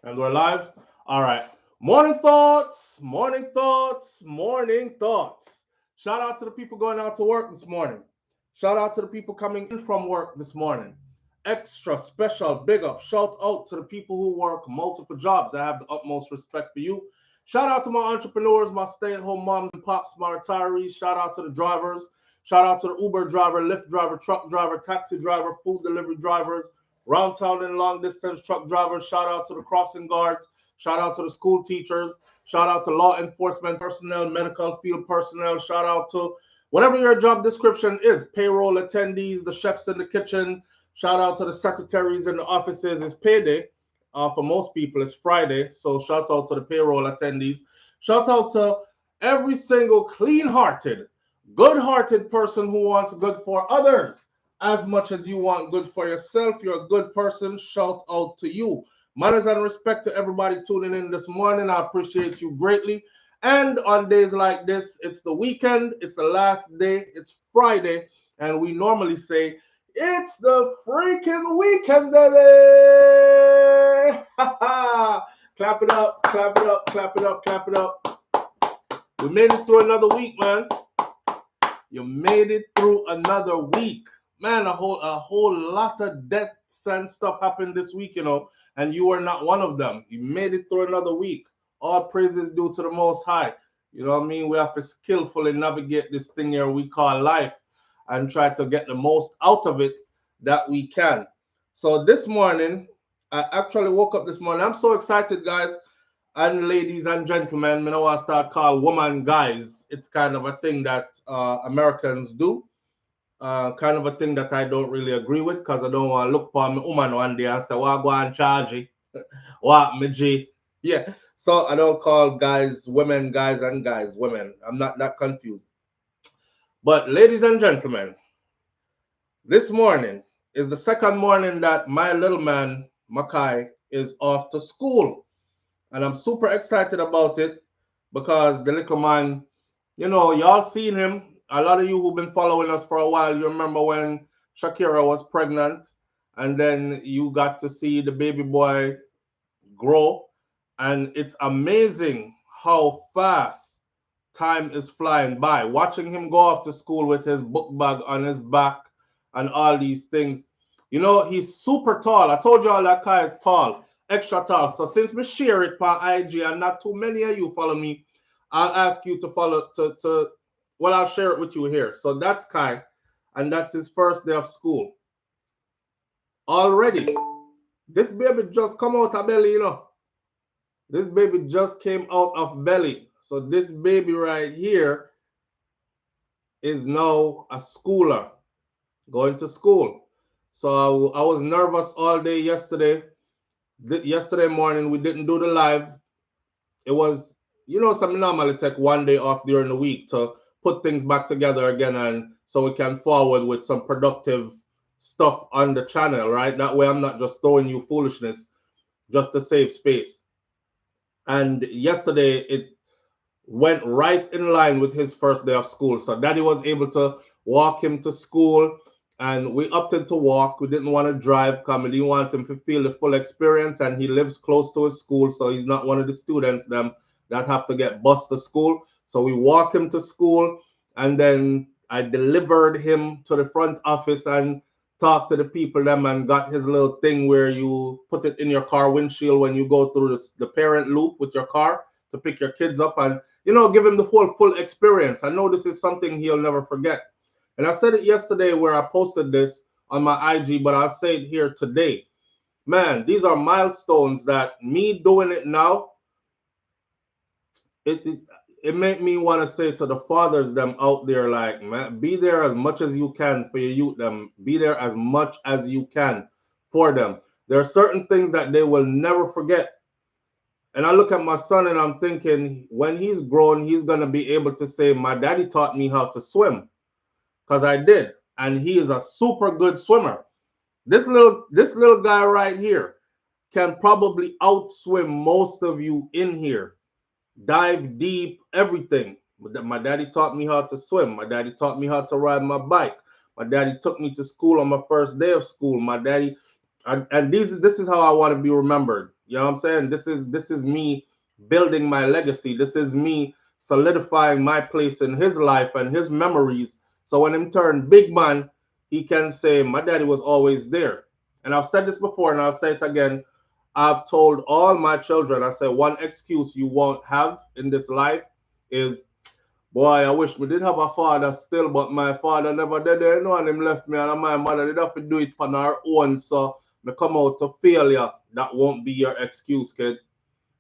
And we're live. All right. Morning thoughts, morning thoughts, morning thoughts. Shout out to the people going out to work this morning. Shout out to the people coming in from work this morning. Extra special big up. Shout out to the people who work multiple jobs. I have the utmost respect for you. Shout out to my entrepreneurs, my stay at home moms and pops, my retirees. Shout out to the drivers. Shout out to the Uber driver, Lyft driver, truck driver, taxi driver, food delivery drivers, round town and long distance truck drivers. Shout out to the crossing guards. Shout out to the school teachers. Shout out to law enforcement personnel, medical field personnel. Shout out to whatever your job description is, payroll attendees, the chefs in the kitchen. Shout out to the secretaries in the offices. It's payday. For most people, it's Friday. So shout out to the payroll attendees. Shout out to every single clean hearted, good hearted person who wants good for others as much as you want good for yourself. You're a good person. Shout out to you. Manners and respect to everybody tuning in this morning. I appreciate you greatly. And on days like this, it's the weekend, it's the last day, it's Friday, and we normally say, it's the freaking weekend, baby! Clap it up, clap it up, clap it up, clap it up. We made it through another week, man. You made it through another week. Man, a whole lot of deaths and stuff happened this week, and you were not one of them. You made it through another week. All praises due to the Most High. You know what I mean? We have to skillfully navigate this thing here we call life and try to get the most out of it that we can. So this morning, I actually woke up this morning. I'm so excited, guys and ladies and gentlemen. I know I start call woman guys. It's kind of a thing that Americans do. Kind of a thing that I don't really agree with because I don't want to look for my woman one day and say, well, go and charge it. What, me G? Yeah. So I don't call guys women guys and guys women. I'm not that confused. But ladies and gentlemen, this morning is the second morning that my little man, Makai, is off to school. And I'm super excited about it because the little man, y'all seen him. A lot of you who've been following us for a while, you remember when Shakira was pregnant, and then you got to see the baby boy grow. And it's amazing how fast time is flying by. Watching him go off to school with his book bag on his back and all these things. He's super tall. I told you all that guy is tall, extra tall. So since we share it on IG and not too many of you follow me, I'll ask you to follow well, I'll share it with you here. So that's Kai, and that's his first day of school. Already, this baby just come out of belly. This baby just came out of belly. So this baby right here is now a schooler, going to school. So I was nervous all day yesterday. Yesterday morning, we didn't do the live. It was, some normally take one day off during the week to put things back together again and so we can forward with some productive stuff on the channel, right? That way I'm not just throwing you foolishness just to save space. And yesterday it went right in line with his first day of school. So daddy was able to walk him to school and we opted to walk. We didn't want to drive because we didn't want him to feel the full experience, and he lives close to his school, so he's not one of the students that have to get bused to school. So we walk him to school, and then I delivered him to the front office and talked to the people them and got his little thing where you put it in your car windshield when you go through the parent loop with your car to pick your kids up and give him the full experience. I know this is something he'll never forget. And I said it yesterday where I posted this on my IG, but I'll say it here today. Man, these are milestones that me doing it now, it made me want to say to the fathers them out there, like, man, be there as much as you can for your youth them. Be there as much as you can for them. There are certain things that they will never forget. And I look at my son and I'm thinking, when he's grown, he's going to be able to say, my daddy taught me how to swim. Because I did. And he is a super good swimmer. This little guy right here can probably outswim most of you in here. Dive deep, everything. My daddy taught me how to swim. My daddy taught me how to ride my bike. My daddy took me to school on my first day of school. My daddy, and this is how I want to be remembered. You know what I'm saying? This is me building my legacy. This is me solidifying my place in his life and his memories. So when him turn big man, he can say, my daddy was always there. And I've said this before and I'll say it again. I've told all my children, I say one excuse you won't have in this life is, boy, I wish me did have a father still, but my father never did there, you know, and him left me, and my mother did have to do it on her own. So me come out to failure. That won't be your excuse, kid.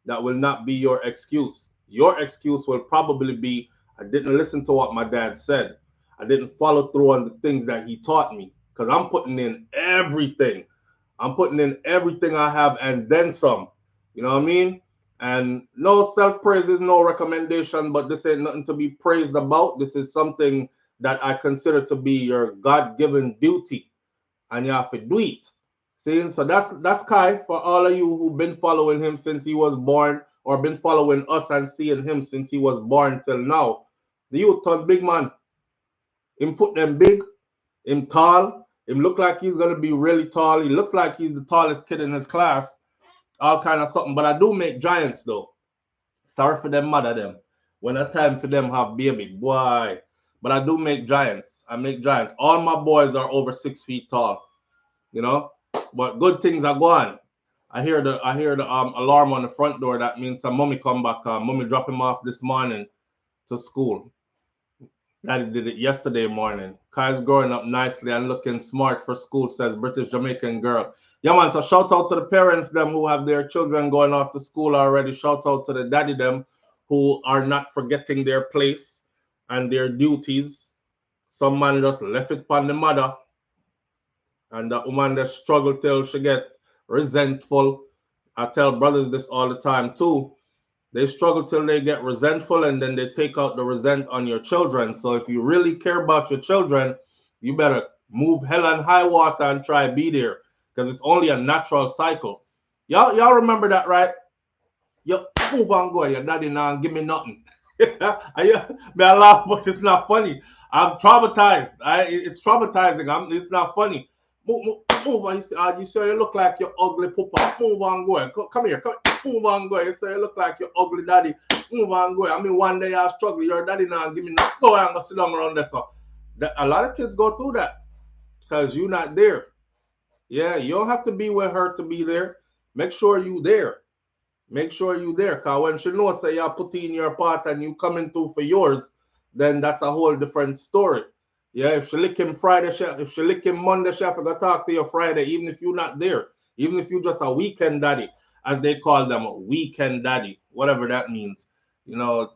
That will not be your excuse. Your excuse will probably be, I didn't listen to what my dad said. I didn't follow through on the things that he taught me. Because I'm putting in everything. I'm putting in everything I have and then some. You know what I mean? And no self-praise is no recommendation, but this ain't nothing to be praised about. This is something that I consider to be your God-given duty, and you have to do it. See, so that's Kai for all of you who've been following him since he was born, or been following us and seeing him since he was born till now. The youth turn big man. Him foot them big, him tall, him look like he's gonna be really tall. He looks like he's the tallest kid in his class. All kind of something. But I do make giants though. Sorry for them mother them. When a time for them have baby, boy. But I do make giants. I make giants. All my boys are over 6 feet tall. You know, but good things are going. I hear the alarm on the front door. That means some mommy come back. Mommy drop him off this morning to school. Daddy did it yesterday morning. Kai's growing up nicely and looking smart for school, says British Jamaican girl. Yeah, man. So shout out to the parents them who have their children going off to school already. Shout out to the daddy them who are not forgetting their place and their duties. Some man just left it upon the mother, and that woman that struggle till she get resentful. I tell brothers this all the time too. They struggle till they get resentful, and then they take out the resent on your children. So if you really care about your children, you better move hell and high water and try be there, because it's only a natural cycle. Y'all remember that, right? You move on, go. Your daddy now give me nothing. May I laugh, but it's not funny. I'm traumatized. It's traumatizing. It's not funny. Move on. You say you look like your ugly papa. Move on, go. Come here. Move on, go. You say you look like your ugly daddy. Move on, go. I mean, one day I struggle. Your daddy now give me nothing. Go and go sit down around there. So a lot of kids go through that because you're not there. Yeah, you don't have to be with her to be there. Make sure you there. Make sure you there, cause when she knows say you put in your part and you coming through for yours, then that's a whole different story. Yeah, if she lick him Friday, if she lick him Monday, she have to go talk to you Friday, even if you're not there, even if you're just a weekend daddy, as they call them, a weekend daddy, whatever that means. You know,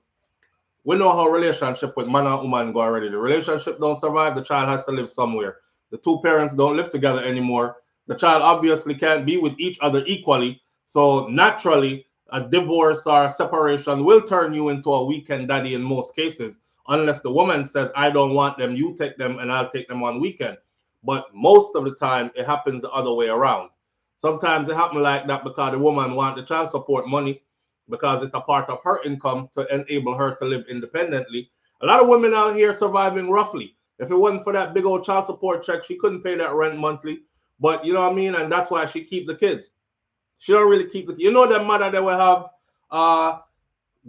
we know how relationship with man and woman go already. The relationship don't survive. The child has to live somewhere. The two parents don't live together anymore. The child obviously can't be with each other equally. So naturally, a divorce or a separation will turn you into a weekend daddy in most cases, unless the woman says, I don't want them, you take them and I'll take them on weekend. But most of the time, it happens the other way around. Sometimes it happens like that because the woman wants the child support money, because it's a part of her income to enable her to live independently. A lot of women out here surviving roughly. If it wasn't for that big old child support check, she couldn't pay that rent monthly. But you know what I mean? And that's why she keep the kids. She don't really keep the kids. You know that mother that will have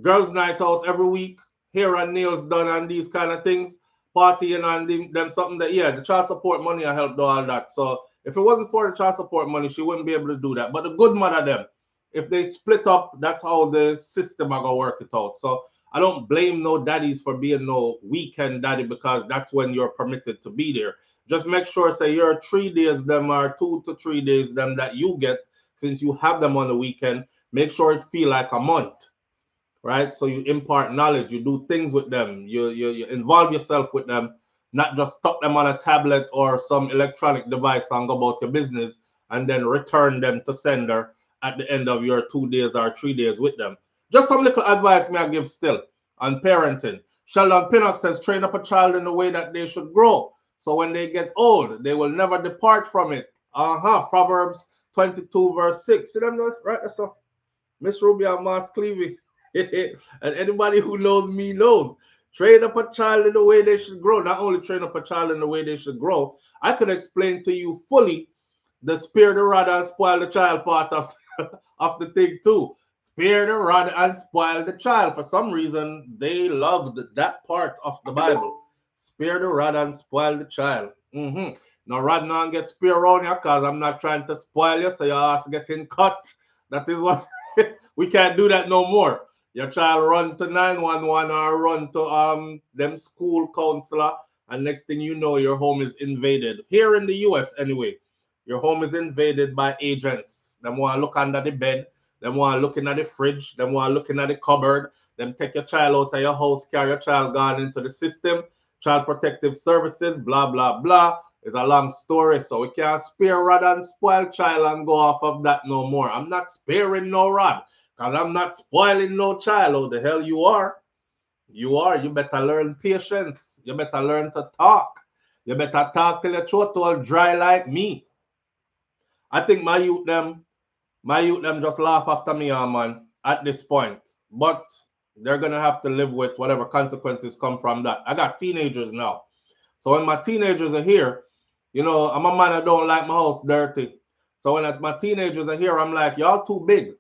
girls' night out every week, hair and nails done and these kind of things, partying and them something that, yeah, the child support money I helped do all that. So if it wasn't for the child support money, she wouldn't be able to do that. But the good mother them, if they split up, that's how the system are gonna work it out. So I don't blame no daddies for being no weekend daddy, because that's when you're permitted to be there. Just make sure, say your 3 days them or 2 to 3 days them that you get, since you have them on the weekend, make sure it feel like a month, right? So you impart knowledge, you do things with them, you involve yourself with them, not just stuck them on a tablet or some electronic device and go about your business and then return them to sender at the end of your 2 days or 3 days with them. Just some little advice may I give still on parenting. Sheldon Pinnock says, train up a child in the way that they should grow, so when they get old, they will never depart from it. Proverbs 22 verse 6. See them right? So Miss Ruby and Mas Clevey. And anybody who knows me knows. Train up a child in the way they should grow. Not only train up a child in the way they should grow, I could explain to you fully the spare the rod and spoil the child part of of the thing too. Spare the rod and spoil the child. For some reason, they loved that part of the Bible. Spare the rod and spoil the child. Now, rod now get spare around you because I'm not trying to spoil you, so your ass getting cut. That is what we can't do that no more. Your child run to 911 or run to them school counselor, and next thing you know, your home is invaded. Here in the US, anyway, your home is invaded by agents. Them want to look under the bed. Them want to looking at the fridge. Them want to looking at the cupboard. Them take your child out of your house, carry your child gone into the system. Child Protective Services, blah, blah, blah. It's a long story, so we can't spare rod and spoil child and go off of that no more. I'm not sparing no rod, because I'm not spoiling no child. Oh, the hell you are. You are. You better learn patience. You better learn to talk. You better talk till your throat all dry like me. I think my youth them just laugh after me, man, at this point. But they're gonna have to live with whatever consequences come from that. I got teenagers now. So when my teenagers are here, you know, I'm a man that don't like my house dirty. So when my teenagers are here, I'm like, y'all too big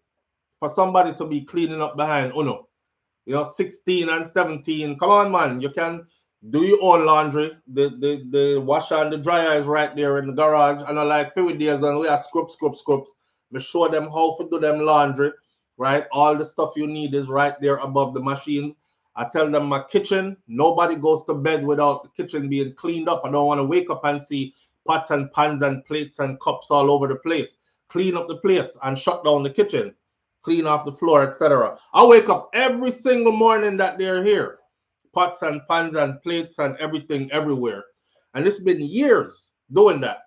for somebody to be cleaning up behind Uno. You know, 16 and 17. Come on, man. You can do your own laundry. The washer and the dryer is right there in the garage. And I like few days when we are scrubs. We show them how to do them laundry, right? All the stuff you need is right there above the machines. I tell them my kitchen, nobody goes to bed without the kitchen being cleaned up. I don't want to wake up and see pots and pans and plates and cups all over the place. Clean up the place and shut down the kitchen. Clean off the floor, etc. I wake up every single morning that they're here. Pots and pans and plates and everything everywhere. And it's been years doing that.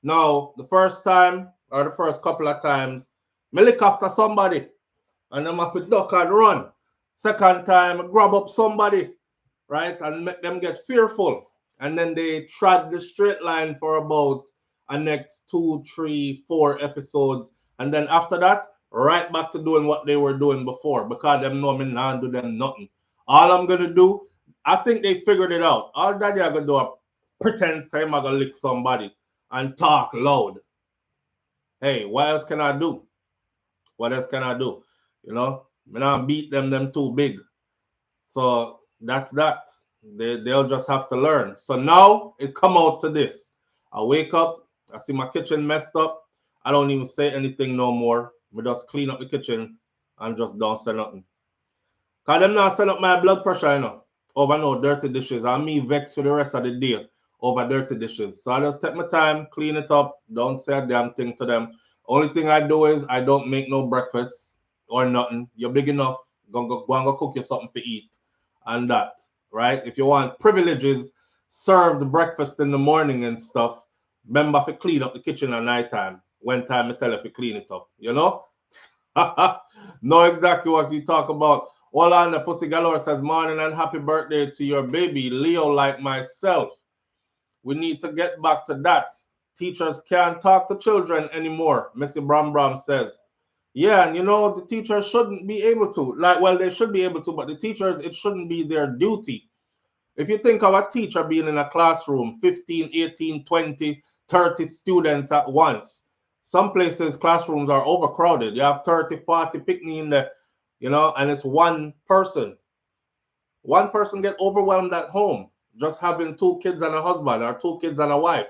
Now, the first time or the first couple of times, I look after somebody and I'm have to duck and run. Second time, I grab up somebody, right, and make them get fearful. And then they trod the straight line for about a next 2, 3, 4 episodes. And then after that, right back to doing what they were doing before because them know me not do them nothing. All I'm going to do, I think they figured it out. All that they're going to do is pretend say I'm going to lick somebody and talk loud. Hey, what else can I do? What else can I do? You know, me not beat them too big. So that's that. They'll just have to learn. So now it come out to this. I wake up, I see my kitchen messed up. I don't even say anything no more. We just clean up the kitchen and just don't say nothing. Cause them not send up my blood pressure, you know, over no dirty dishes. And me vex for the rest of the day over dirty dishes. So I just take my time, clean it up, don't say a damn thing to them. Only thing I do is I don't make no breakfast or nothing. You're big enough, go and go cook you something to eat. And that, right? If you want privileges, serve the breakfast in the morning and stuff. Remember to clean up the kitchen at night time. When time I tell you to clean it up, you know? Know exactly what you talk about. Hold on, the Pussy Galore says, morning and happy birthday to your baby, Leo, like myself. We need to get back to that. Teachers can't talk to children anymore, Missy Bram says. Yeah, and you know, the teachers shouldn't be able to. Like, well, they should be able to, but the teachers, it shouldn't be their duty. If you think of a teacher being in a classroom, 15, 18, 20, 30 students at once, some places classrooms are overcrowded. You have 30, 40 picnic in there, you know, and it's one person. One person get overwhelmed at home, just having 2 kids and a husband or 2 kids and a wife.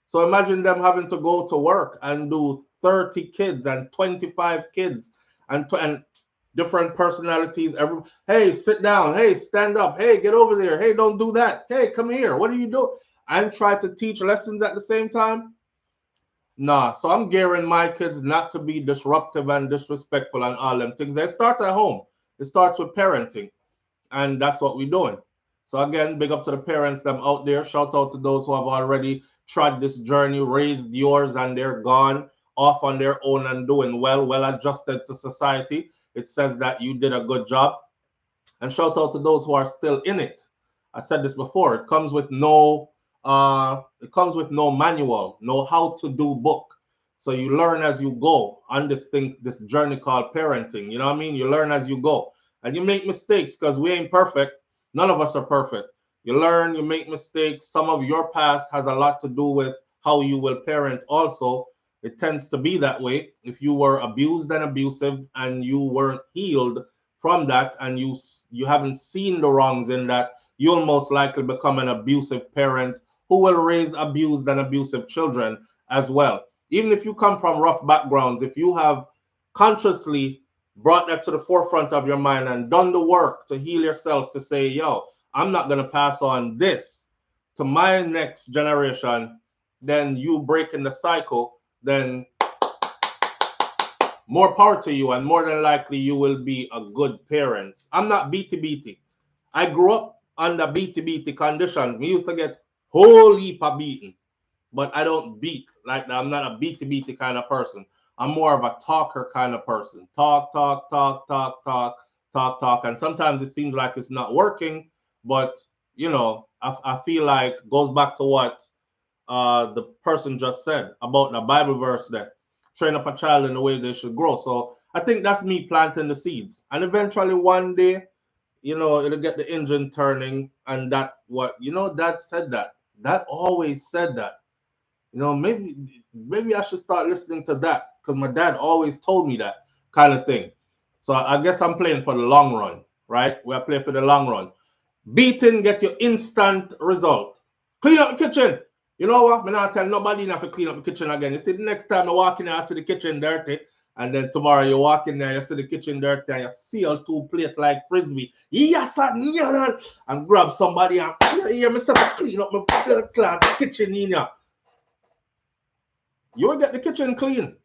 So imagine them having to go to work and do 30 kids and 25 kids and different personalities. Hey, sit down. Hey, stand up. Hey, get over there. Hey, don't do that. Hey, come here. What do you do? And try to teach lessons at the same time? Nah, so I'm gearing my kids not to be disruptive and disrespectful and all them things. They start at home. It starts with parenting. And that's what we're doing. So again, big up to the parents them out there. Shout out to those who have already trod this journey, raised yours, and they're gone off on their own and doing well adjusted to society. It says that you did a good job. And shout out to those who are still in it. I said this before. It comes with no manual, no how to do book. So you learn as you go on this thing, this journey called parenting. You know what I mean? You learn as you go. And you make mistakes because we ain't perfect. None of us are perfect. You learn, you make mistakes. Some of your past has a lot to do with how you will parent also. It tends to be that way. If you were abused and abusive and you weren't healed from that, and you haven't seen the wrongs in that, you'll most likely become an abusive parent who will raise abused and abusive children as well. Even if you come from rough backgrounds, if you have consciously brought that to the forefront of your mind and done the work to heal yourself, to say, yo, I'm not going to pass on this to my next generation, then you break in the cycle, then more power to you, and more than likely you will be a good parent. I'm not beaty. I grew up under beaty conditions. We used to get whole heap of beating, but I don't beat like that. I'm not a beaty kind of person. I'm more of a talker kind of person. Talk. And sometimes it seems like it's not working, but I feel like goes back to what the person just said about the Bible verse there. Train up a child in the way they should grow. So I think that's me planting the seeds. And eventually one day, it'll get the engine turning. And that what, Dad said that. Dad always said that. Maybe I should start listening to that, because my dad always told me that kind of thing. So I guess I'm playing for the long run, right? We're playing for the long run. Beating get your instant result. Clean up the kitchen. You know what? I'm not tell nobody not to clean up the kitchen again. You see, the next time you walk in there, I see the kitchen dirty. And then tomorrow you walk in there, you see the kitchen dirty, and you seal two plates like frisbee. Yes, and grab somebody and hear myself clean up my blood clot kitchen in here. You will get the kitchen clean,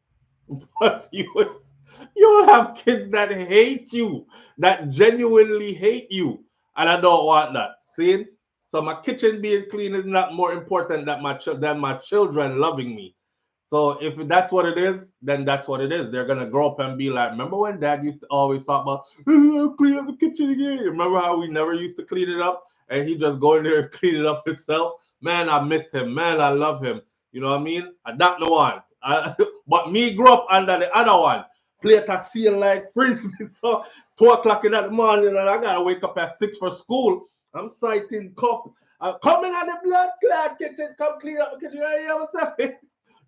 but you will have kids that hate you, that genuinely hate you, and I don't want that. See? So my kitchen being clean is not more important than my children loving me. So if that's what it is, then that's what it is. They're gonna grow up and be like, remember when Dad used to always talk about clean up the kitchen again? Remember how we never used to clean it up, and he just go in there and clean it up himself? Man, I miss him. Man, I love him. You know what I mean? I don't know one. But me grew up under the other one. Plate a seal like frisbee. So 2 o'clock in the morning, and I gotta wake up at 6 for school. I'm sighting cup. Coming on the blood clot kitchen, come clean up the kitchen. You know what's happening?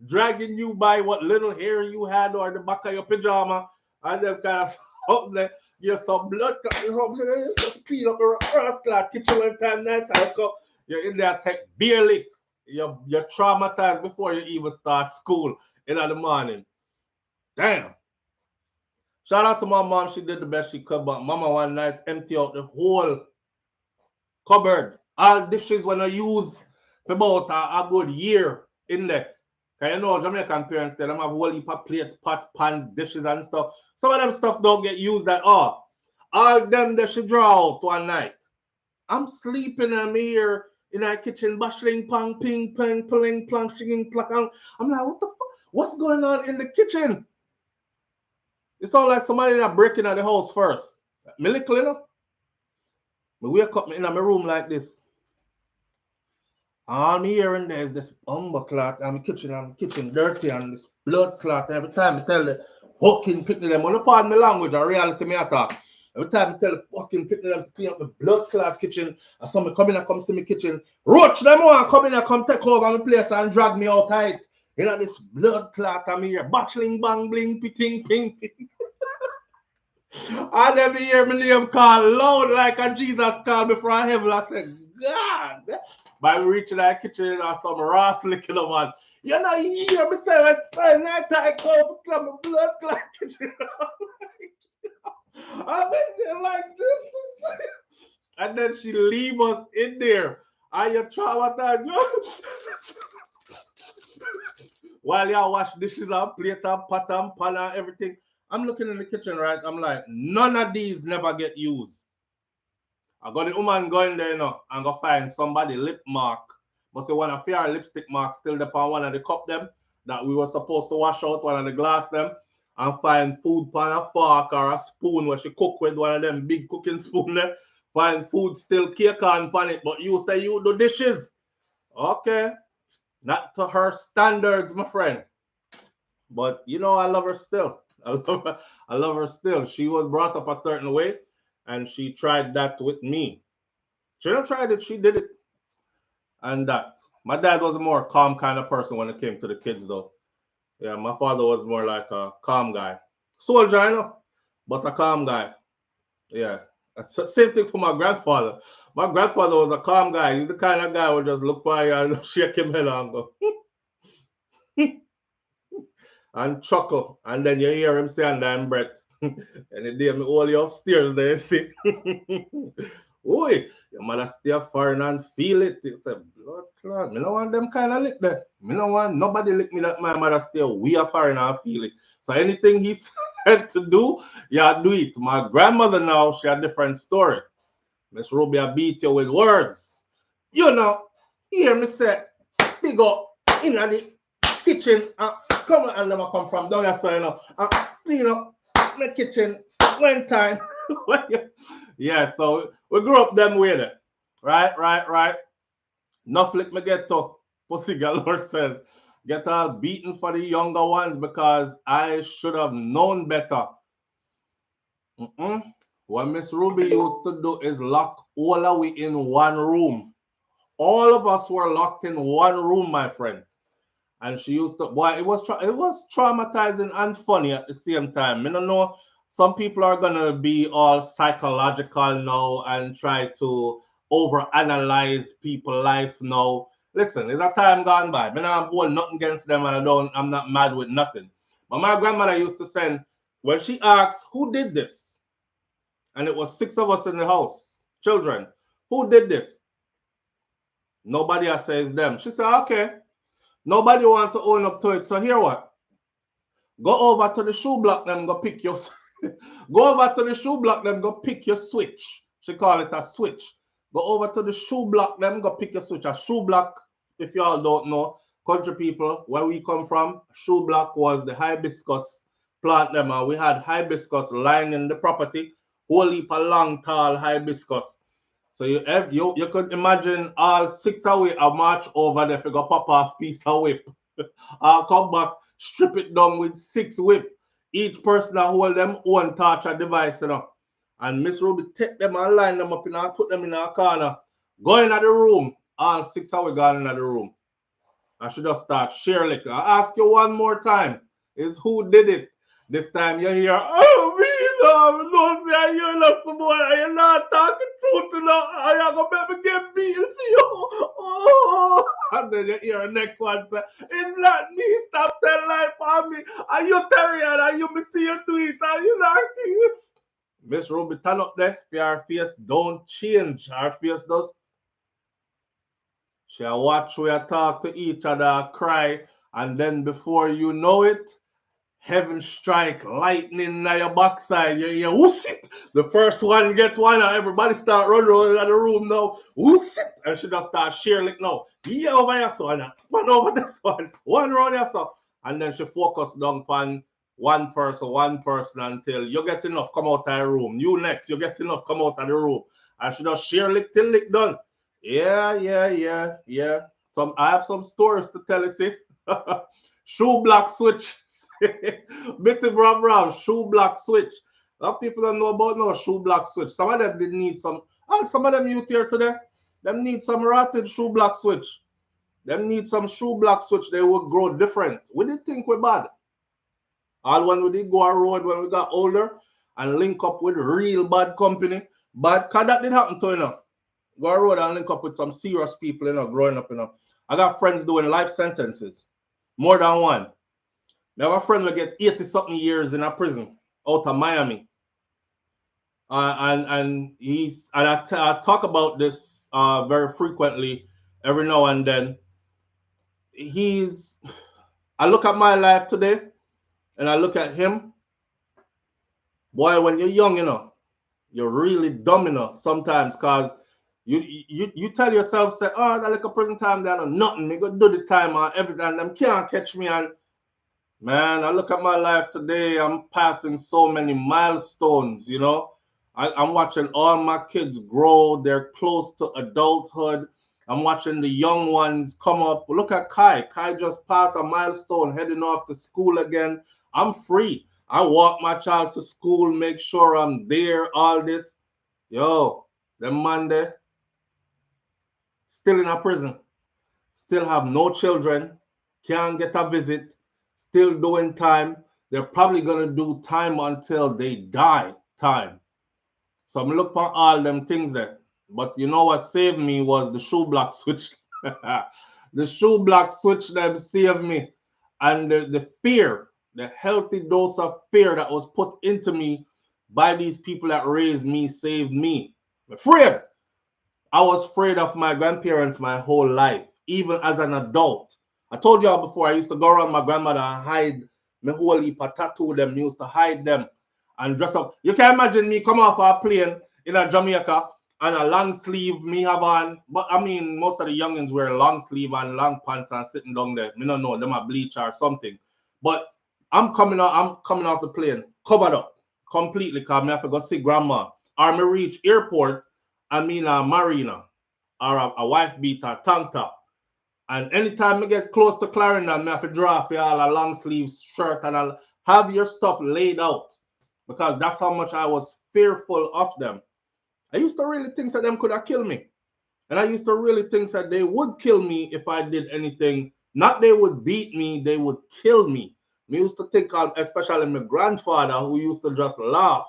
Dragging you by what little hair you had or the back of your pajama, and then kind of something there. You're some blood clot. You're clean up the cross clot kitchen one time, night time. You're in there, take beer lick. You're traumatized before you even start school in the morning. Damn. Shout out to my mom. She did the best she could, but mama one night empty out the whole cupboard. All dishes when I use for about a good year in there. Because Jamaican parents, they don't have a whole heap of plates, pot, pans, dishes, and stuff. Some of them stuff don't get used at all. All them they should draw out one night. I'm sleeping, I'm here in our kitchen, bashing, pang, ping, pang, pling, plang, shinging, plakang. I'm like, what the fuck? What's going on in the kitchen? It sounds like somebody that breaking out the house first. Me little, I wake up in my room like this. All me hearing there is this umber clot and kitchen dirty and this blood clot. Every time I tell the fucking picnic them, when I pardon my language or reality me attack. Every time I tell the fucking picnic them to clean up the blood clot kitchen, and somebody come in and come see me kitchen, roach them one come in and come take over my place and drag me out tight. You know this blood clot I'm here, battling bang bling pitting ping ping. I never hear my name called loud like a Jesus called me from heaven. I said, God. By reaching that kitchen and some Ross licking them on. You know, you hear me say, when night I go for my blood clot kitchen. I've been there like this. And then she leave us in there. Are you traumatized? While y'all wash dishes and plate and pot and pan and everything. I'm looking in the kitchen, right? I'm like, none of these never get used. I got the woman going there, and go find somebody lip mark. But say one of your lipstick mark still upon one of the cup them that we were supposed to wash out one of the glass them, and find food pan a fork or a spoon where she cook with one of them big cooking spoon there. Find food still cake on pan it, but you say you do dishes. Okay. Not to her standards, my friend. But I love her still. I love her still. She was brought up a certain way, and she tried that with me. She didn't try it, she did it. And that. My dad was a more calm kind of person when it came to the kids, though. Yeah, my father was more like a calm guy. Soldier, I know, but a calm guy. Yeah. Same thing for my grandfather. My grandfather was a calm guy. He's the kind of guy who just look by you and shake him head and go and chuckle. And then you hear him say under him breath. And the day me hold you upstairs there, you see. Oi, your mother stay foreign and feel it. It's a blood clot. Me no want them kind of lick there. Me no want nobody lick me that my mother stay way foreign and feel it. So anything he said to do, yeah, do it. My grandmother now, she a different story. Miss Ruby, I beat you with words. You know, hear me say, big up in the kitchen. Come on, and them come from down there, so you know. Clean up my kitchen one time. Yeah, so we grew up them way there. Right. Enough like me get to Pussy Galore says, get all beaten for the younger ones because I should have known better. What Miss Ruby used to do is lock all of we in one room. All of us were locked in one room, my friend. And she used to, boy, it was traumatizing and funny at the same time. I don't know, some people are gonna be all psychological now and try to overanalyze people' life now. Listen, it's a time gone by. I'm holding nothing against them, and I'm not mad with nothing. But my grandmother used to send, when she asked who did this, and it was 6 of us in the house, children. Who did this? Nobody else says them. She said, okay. Nobody want to own up to it. So here what? Go over to the shoe block, them go pick your go over to the shoe block, them go pick your switch. She call it a switch. Go over to the shoe block, them go pick your switch. A shoe block, if y'all don't know, country people, where we come from, shoe block was the hibiscus plant them, and we had hibiscus lining the property, whole heap of long, tall hibiscus. So you could imagine all 6 away a march over there if you go pop off piece of whip. I'll come back, strip it down with 6 whip. Each person that hold them own torture device, you know. And Miss Ruby take them and line them up and put them in a corner. Go in the room. All 6 away gone in the room. I should just start share liquor. I ask you one more time. Is who did it? This time you hear, oh, me, no, say you're not someone, you're not talking truth enough. I'm going to make me get beaten for you. Oh. And then you hear the next one say, it's not me, stop telling life on me. Are you Terry? Are you me see you do it? Are you not seeing? Miss Ruby, turn up there. Your face don't change. Our face does. She watch we talk to each other, cry, and then before you know it, heaven strike, lightning in your backside. You hear, who's it? The first one get one, and everybody start running around in the room now. Who's it? And she just start sharing like now. Yeah, over here, son. One over this one around here, son. And then she focus down on one person until you get enough, come out of the room. You next, you get enough, come out of the room. And she just share lick till lick done. Yeah. I have some stories to tell you, see. Shoe block switch. Missy Brown, shoe block switch. A lot of people don't know about no shoe block switch. Some of them did need some, and some of them youth here today, them need some rotted shoe block switch. Them need some shoe block switch. They will grow different. We did think we're bad. All when we did go a road when we got older and link up with real bad company. But cause that did happen to you know. Go a road and link up with some serious people, you know, growing up, you know. I got friends doing life sentences. More than one. Now, my friend will get 80-something years in a prison out of Miami. And I talk about this very frequently every now and then. I look at my life today and I look at him. Boy, when you're young, you know, you're really dumb, you know, sometimes because you tell yourself, say, oh, that like a prison time, they don't nothing. They go do the time and everything. Them can't catch me. And man, I look at my life today, I'm passing so many milestones, you know. I'm watching all my kids grow. They're close to adulthood. I'm watching the young ones come up. Look at Kai. Kai just passed a milestone, heading off to school again. I'm free. I walk my child to school, make sure I'm there, all this. Yo, them man there, still in a prison, still have no children, can't get a visit, still doing time. They're probably going to do time until they die time. So I'm looking for all them things there. But you know what saved me was the shoe block switch. The shoe block switch them saved me. And the fear, the healthy dose of fear that was put into me by these people that raised me saved me. I'm afraid. I was afraid of my grandparents my whole life, even as an adult. I told y'all before, I used to go around my grandmother and hide my whole heap of tattoo them, used to hide them and dress up. You can imagine me come off a plane in a Jamaica and a long sleeve me have on. But I mean, most of the youngins wear long sleeve and long pants and sitting down there. Me don't know, them a bleach or something. But I'm coming off the plane, covered up completely, because I have to go see grandma. Or me reach airport, I mean a marina or a wife beater, tank top. And anytime I get close to Clarendon, I have to draw for y'all a long sleeve shirt and I'll have your stuff laid out, because that's how much I was fearful of them. I used to really think that them could have killed me. And I used to really think that they would kill me if I did anything. Not they would beat me, they would kill me. Me used to think of, especially my grandfather, who used to just laugh.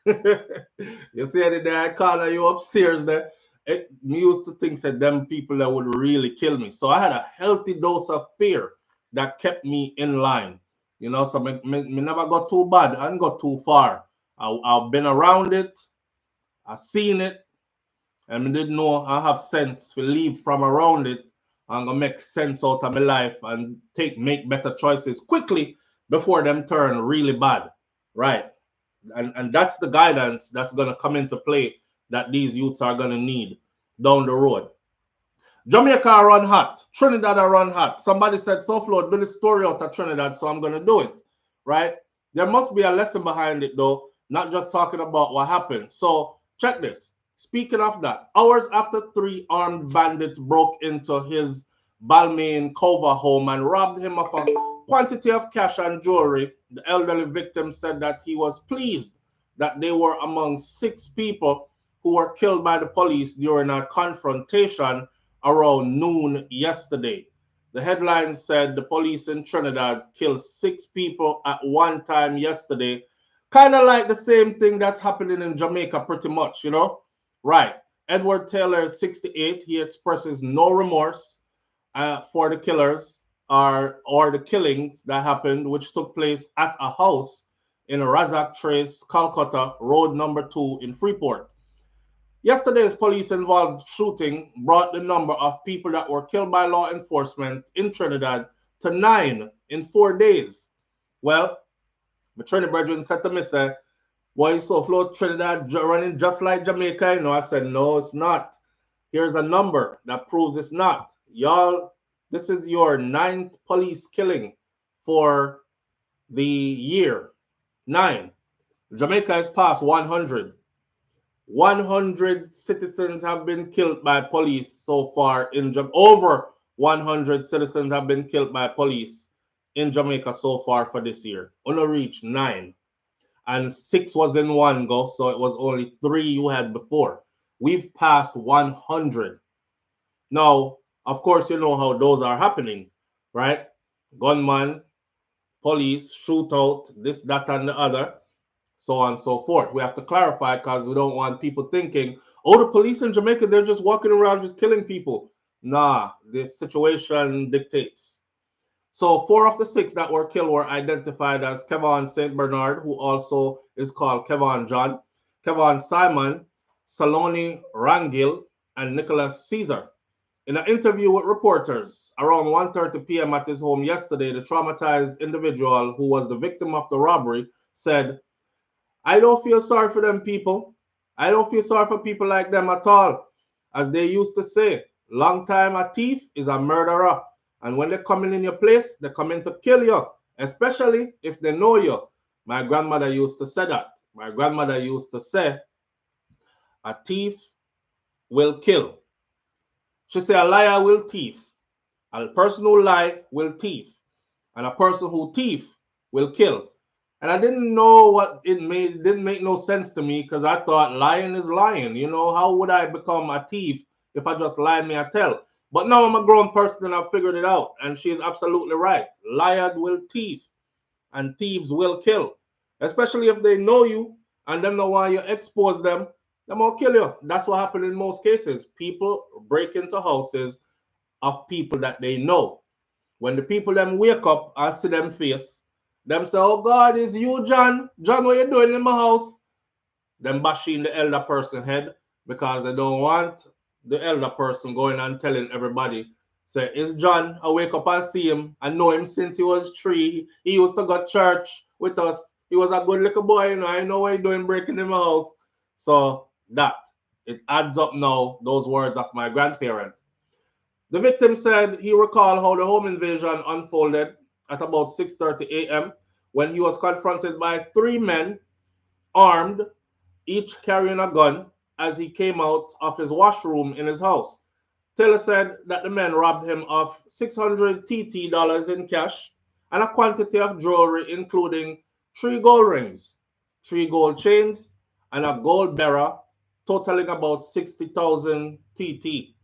You see it there, I call you upstairs there. Me used to think that them people that would really kill me. So I had a healthy dose of fear that kept me in line. You know, so me never got too bad and got too far. I've been around it, I've seen it, and I didn't know I have sense to leave from around it and gonna make sense out of my life and make better choices quickly before them turn really bad. Right. And that's the guidance that's gonna come into play that these youths are gonna need down the road. Jamaica run hot, Trinidad run hot. Somebody said, SouFLo, do the story out of Trinidad, so I'm gonna do it. Right? There must be a lesson behind it though, not just talking about what happened. So check this. Speaking of that, hours after 3 armed bandits broke into his Balmain Cova home and robbed him of a quantity of cash and jewelry, the elderly victim said that he was pleased that they were among 6 people who were killed by the police during a confrontation around noon yesterday. The headline said the police in Trinidad killed 6 people at one time yesterday. Kind of like the same thing that's happening in Jamaica pretty much, you know? Right. Edward Taylor is 68. He expresses no remorse for the killers or the killings that happened, which took place at a house in Razak Trace, Calcutta, Road number 2 in Freeport. Yesterday's police-involved shooting brought the number of people that were killed by law enforcement in Trinidad to 9 in 4 days. Well, the Trinidad brethren said to me, say, why SouFLo Trinidad running just like Jamaica? You know, I said, no, it's not. Here's a number that proves it's not. Y'all, this is your 9th police killing for the year. 9. Jamaica has passed 100. 100 citizens have been killed by police so far in Jamaica. Over 100 citizens have been killed by police in Jamaica so far for this year. Only reached 9. And 6 was in one go, so it was only 3 you had before. We've passed 100. Now, of course, you know how those are happening, right? Gunman, police, shootout, this, that, and the other, so on and so forth. We have to clarify because we don't want people thinking, oh, the police in Jamaica, they're just walking around just killing people. Nah, this situation dictates. So 4 of the 6 that were killed were identified as Kevon St. Bernard, who also is called Kevon John, Kevon Simon, Saloni Rangil, and Nicholas Caesar. In an interview with reporters around 1:30 p.m. at his home yesterday, the traumatized individual who was the victim of the robbery said, I don't feel sorry for them people. I don't feel sorry for people like them at all. As they used to say, long time a thief is a murderer. And when they're coming in your place, they're coming to kill you, especially if they know you. My grandmother used to say that. My grandmother used to say, a thief will kill. She said, a liar will thief. A person who lie will thief. And a person who thief will kill. And I didn't know what it made. It didn't make no sense to me because I thought lying is lying. You know, how would I become a thief if I just lie me I tell? But now I'm a grown person and I've figured it out. And she's absolutely right. Liar will thief and thieves will kill. Especially if they know you and them know why you expose them, them will kill you. That's what happened in most cases. People break into houses of people that they know. When the people them wake up and see them face, them say, oh God, it's you, John. John, what you doing in my house? Them bashing the elder person head because they don't want the elder person going and telling everybody, say, it's John. I wake up and see him. I know him since he was 3. He used to go to church with us. He was a good little boy, you know. I know what he's doing breaking in my house. So that, it adds up now, those words of my grandparent. The victim said he recalled how the home invasion unfolded at about 6:30 a.m. when he was confronted by 3 men armed, each carrying a gun, as he came out of his washroom in his house. Taylor said that the men robbed him of 600 TT dollars in cash and a quantity of jewelry, including 3 gold rings, 3 gold chains, and a gold bearer, totaling about 60,000 TT,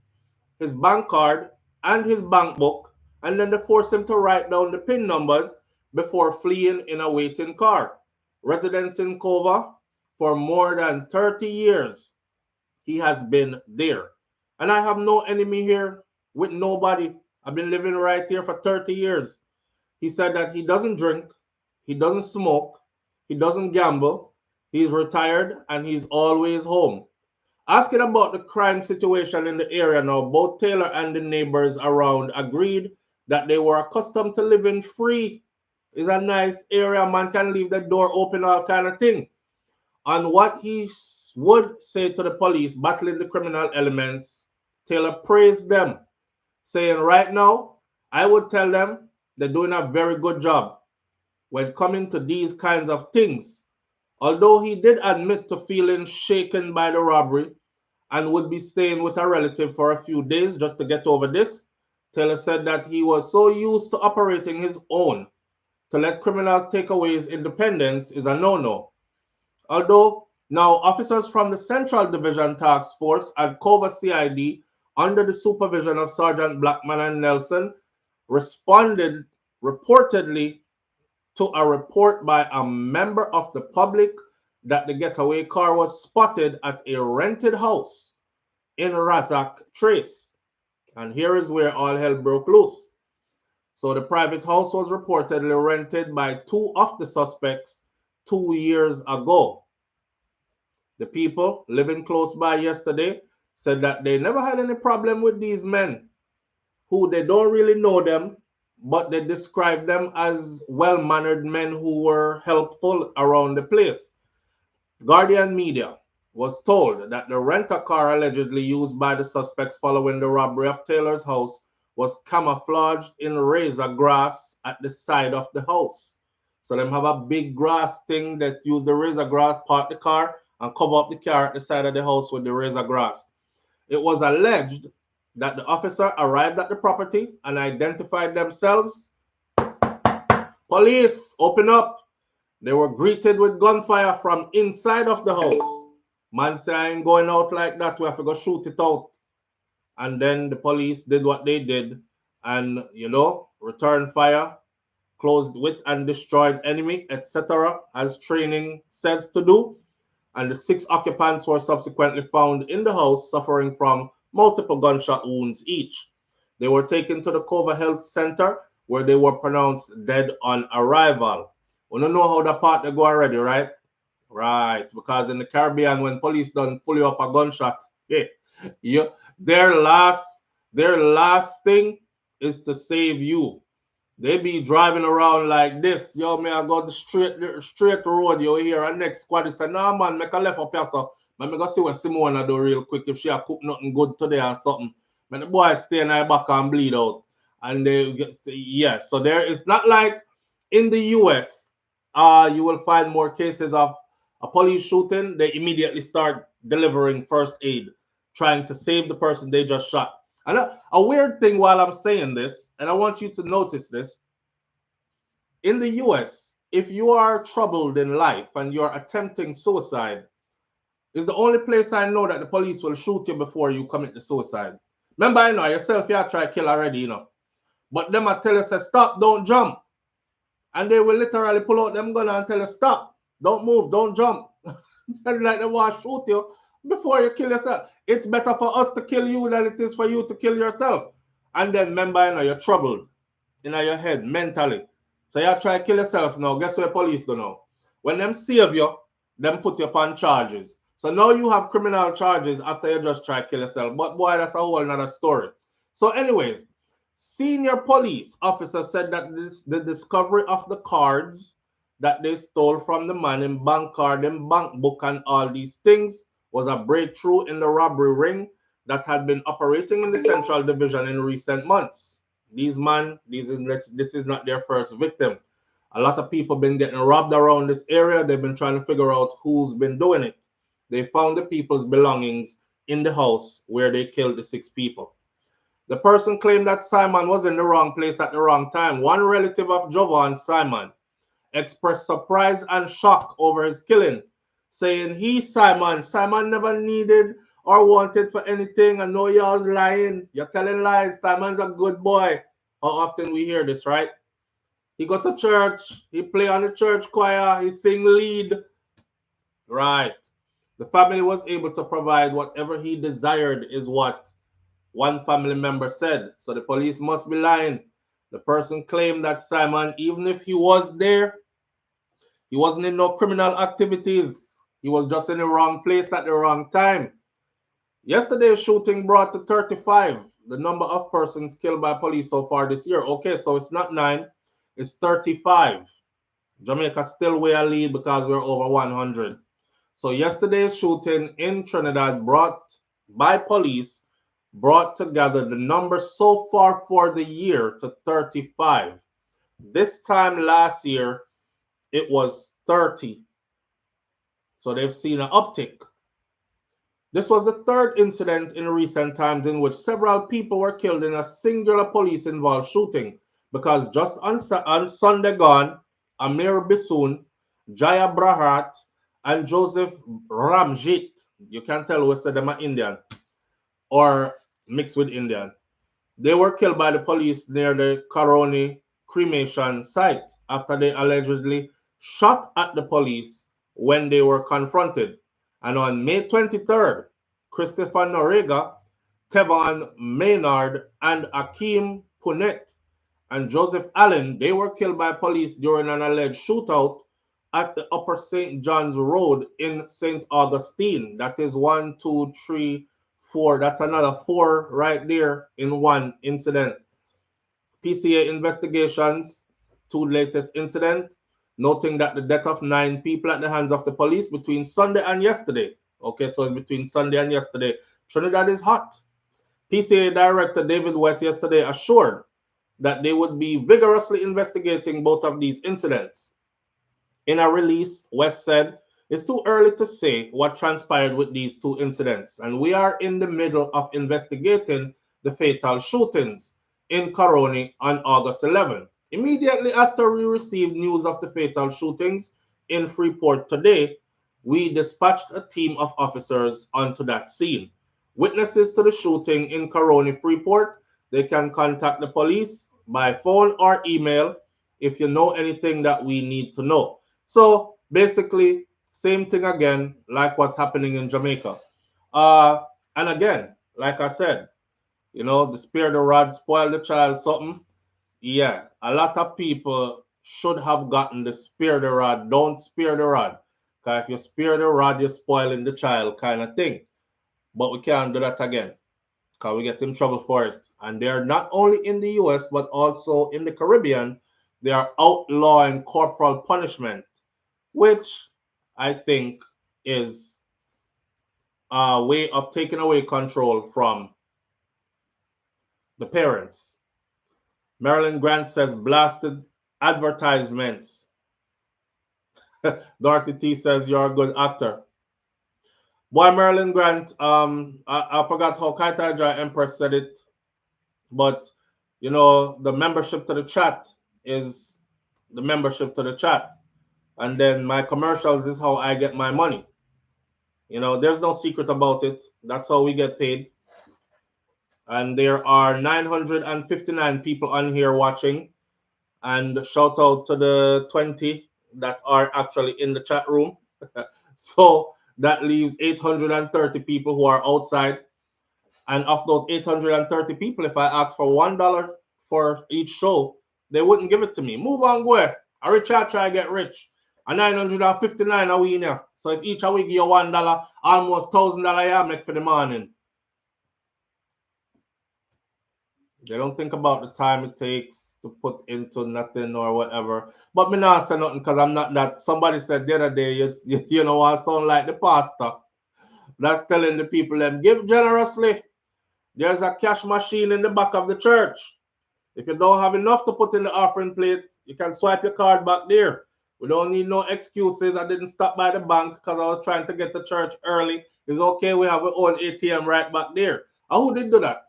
his bank card, and his bank book, and then they forced him to write down the PIN numbers before fleeing in a waiting car. Residence in Cova for more than 30 years. He has been there. And I have no enemy here with nobody. I've been living right here for 30 years. He said that he doesn't drink, he doesn't smoke, he doesn't gamble, he's retired, and he's always home. Asking about the crime situation in the area now, both Taylor and the neighbors around agreed that they were accustomed to living free. It's a nice area, man can leave the door open, all kind of thing. On what he would say to the police battling the criminal elements, Taylor praised them, saying, right now, I would tell them they're doing a very good job when coming to these kinds of things. Although he did admit to feeling shaken by the robbery and would be staying with a relative for a few days just to get over this, Taylor said that he was so used to operating his own. To let criminals take away his independence is a no-no. Although now officers from the Central Division Task Force and Cova CID, under the supervision of Sergeant Blackman and Nelson, responded reportedly to a report by a member of the public that the getaway car was spotted at a rented house in Razak Trace. And here is where all hell broke loose. So the private house was reportedly rented by 2 of the suspects 2 years ago. The people living close by yesterday said that they never had any problem with these men, who they don't really know them, but they describe them as well-mannered men who were helpful around the place. Guardian Media was told that the rent-a-car allegedly used by the suspects following the robbery of Taylor's house was camouflaged in razor grass at the side of the house. So them have a big grass thing that use the razor grass, park the car, and cover up the car at the side of the house with the razor grass. It was alleged that the officer arrived at the property and identified themselves. Police, open up. They were greeted with gunfire from inside of the house. Man say, I ain't going out like that. We have to go shoot it out. And then the police did what they did and, returned fire, closed with and destroyed enemy, etc., as training says to do. And the 6 occupants were subsequently found in the house suffering from multiple gunshot wounds each. They were taken to the Cova Health Center where they were pronounced dead on arrival. We don't know how the part they go already, right? Right, because in the Caribbean, when police done pull you up a gunshot, yeah, their last thing is to save you. They be driving around like this. Yo, may I go the straight road, yo, here. And next squad is say, nah, man, make a left up here, so. But me go see what Simone do real quick if she a cook nothing good today or something. But the boy stay in her back and bleed out. And they get, yeah, so there, it's not like in the US, you will find more cases of a police shooting. They immediately start delivering first aid, trying to save the person they just shot. And a weird thing while I'm saying this, and I want you to notice this, in the US, if you are troubled in life and you're attempting suicide, is the only place I know that the police will shoot you before you commit the suicide. Remember, you know, yourself, you try kill already, you know. But them I tell you, say, stop, don't jump. And they will literally pull out them gun and tell you, stop, don't move, don't jump. And like they want to shoot you before you kill yourself. It's better for us to kill you than it is for you to kill yourself. And then remember, you know, you're troubled in your head mentally. So you try to kill yourself now. Guess what police do now? When them save you, them put you upon charges. So now you have criminal charges after you just try to kill yourself. But boy, that's a whole another story. So anyways, senior police officer said that the discovery of the cards that they stole from the man in bank card and bank book and all these things was a breakthrough in the robbery ring that had been operating in the Central Division in recent months. These man, this is not their first victim. A lot of people been getting robbed around this area. They've been trying to figure out who's been doing it. They found the people's belongings in the house where they killed the 6 people. The person claimed that Simon was in the wrong place at the wrong time. One relative of Jovan, Simon, expressed surprise and shock over his killing, saying Simon never needed or wanted for anything. I know y'all's lying. You're telling lies. Simon's a good boy. How often we hear this, right? He go to church, he play on the church choir, he sing lead. Right. The family was able to provide whatever he desired, is what one family member said. So the police must be lying. The person claimed that Simon, even if he was there, he wasn't in no criminal activities. He was just in the wrong place at the wrong time. Yesterday's shooting brought to 35 the number of persons killed by police so far this year. Okay, so it's not 9, it's 35. Jamaica still way a lead because we're over 100. So yesterday's shooting in Trinidad brought by police brought together the number so far for the year to 35. This time last year, it was 30. So they've seen an uptick. This was the third incident in recent times in which several people were killed in a singular police-involved shooting, because just on Sunday gone, Amir Bisoon, Jaya Brahat, and Joseph Ramjit, you can tell we said them are Indian or mixed with Indian, they were killed by the police near the Caroni cremation site after they allegedly shot at the police when they were confronted. And on May 23rd, Christopher Norega, Tevon Maynard, and Akeem Punet and Joseph Allen, they were killed by police during an alleged shootout at the Upper St. John's Road in St. Augustine. That is 1, 2, 3, 4. That's another 4 right there in one incident. PCA investigations to the latest incident, noting that the death of 9 people at the hands of the police between Sunday and yesterday. Okay, so it's between Sunday and yesterday. Trinidad is hot. PCA Director David West yesterday assured that they would be vigorously investigating both of these incidents. In a release, West said, it's too early to say what transpired with these 2 incidents, and we are in the middle of investigating the fatal shootings in Caroni on August 11. Immediately after we received news of the fatal shootings in Freeport today, we dispatched a team of officers onto that scene. Witnesses to the shooting in Caroni, Freeport, they can contact the police by phone or email if you know anything that we need to know. So basically, same thing again, like what's happening in Jamaica. And again, like I said, you know, the spare the rod, spoil the child, something. Yeah, a lot of people should have gotten the spare the rod, don't spare the rod. Because if you spare the rod, you're spoiling the child kind of thing. But we can't do that again because we get in trouble for it. And they're not only in the US, but also in the Caribbean, they are outlawing corporal punishment, which I think is a way of taking away control from the parents. Marilyn Grant says blasted advertisements. Dorothy T says you're a good actor. Boy, Marilyn Grant, I forgot how Kaitaja Empress said it, but you know, the membership to the chat is the membership to the chat. And then my commercials is how I get my money. You know, there's no secret about it. That's how we get paid. And there are 959 people on here watching. And shout out to the 20 that are actually in the chat room. So that leaves 830 people who are outside. And of those 830 people, if I ask for $1 for each show, they wouldn't give it to me. Move on, go ahead. A rich I try to get rich. A 959 a we now. So if each of we give you $1, almost $1,000 you make for the morning. They don't think about the time it takes to put into nothing or whatever. But me not say nothing because I'm not that. Somebody said the other day, you know, I sound like the pastor. That's telling the people them give generously. There's a cash machine in the back of the church. If you don't have enough to put in the offering plate, you can swipe your card back there. We don't need no excuses. I didn't stop by the bank because I was trying to get to church early. It's okay. We have our own ATM right back there. And who did do that?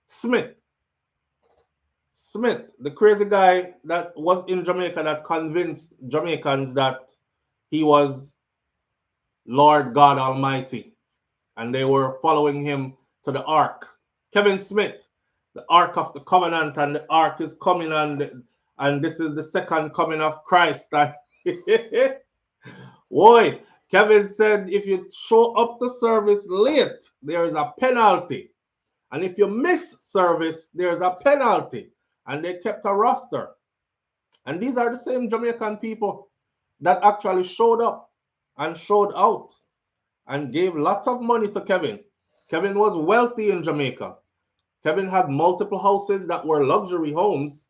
Smith. Smith, the crazy guy that was in Jamaica that convinced Jamaicans that he was Lord God Almighty and they were following him to the ark. Kevin Smith, the Ark of the Covenant, and the ark is coming, and this is the second coming of Christ. Boy, Kevin said if you show up to service late, there is a penalty. And if you miss service, there's a penalty. And they kept a roster. And these are the same Jamaican people that actually showed up and showed out and gave lots of money to Kevin. Kevin was wealthy in Jamaica. Kevin had multiple houses that were luxury homes,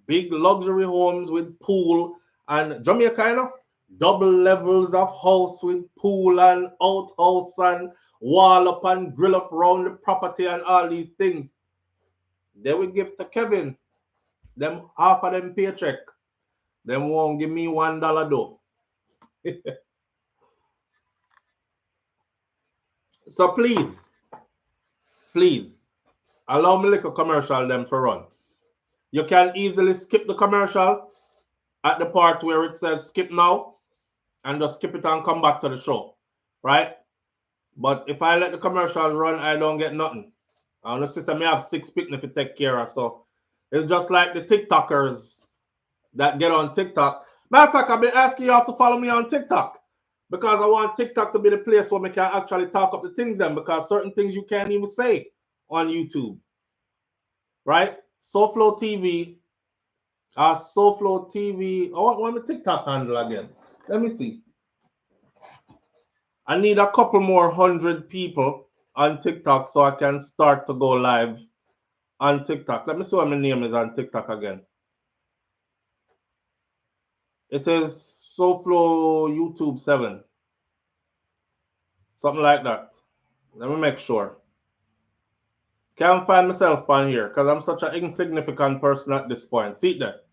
big luxury homes with pool and Jamaica, you know, double levels of house with pool and outhouse and wall up and grill up around the property and all these things. They will give to Kevin them half of them paycheck. Them won't give me $1 though. So please, allow me like a commercial them for run. You can easily skip the commercial at the part where it says skip now and just skip it and come back to the show, right? But if I let the commercials run, I don't get nothing. And the system may have 6 picnic to take care of. So it's just like the TikTokers that get on TikTok. Matter of fact, I've been asking y'all to follow me on TikTok because I want TikTok to be the place where we can actually talk up the things then, because certain things you can't even say on YouTube, right? SouFLoTV, SouFLoTV. I want my TikTok handle again. Let me see. I need a couple more 100 people on TikTok so I can start to go live on TikTok. Let me see what my name is on TikTok again. It is SouFlo YouTube 7. Something like that. Let me make sure. Can't find myself on here because I'm such an insignificant person at this point. See that?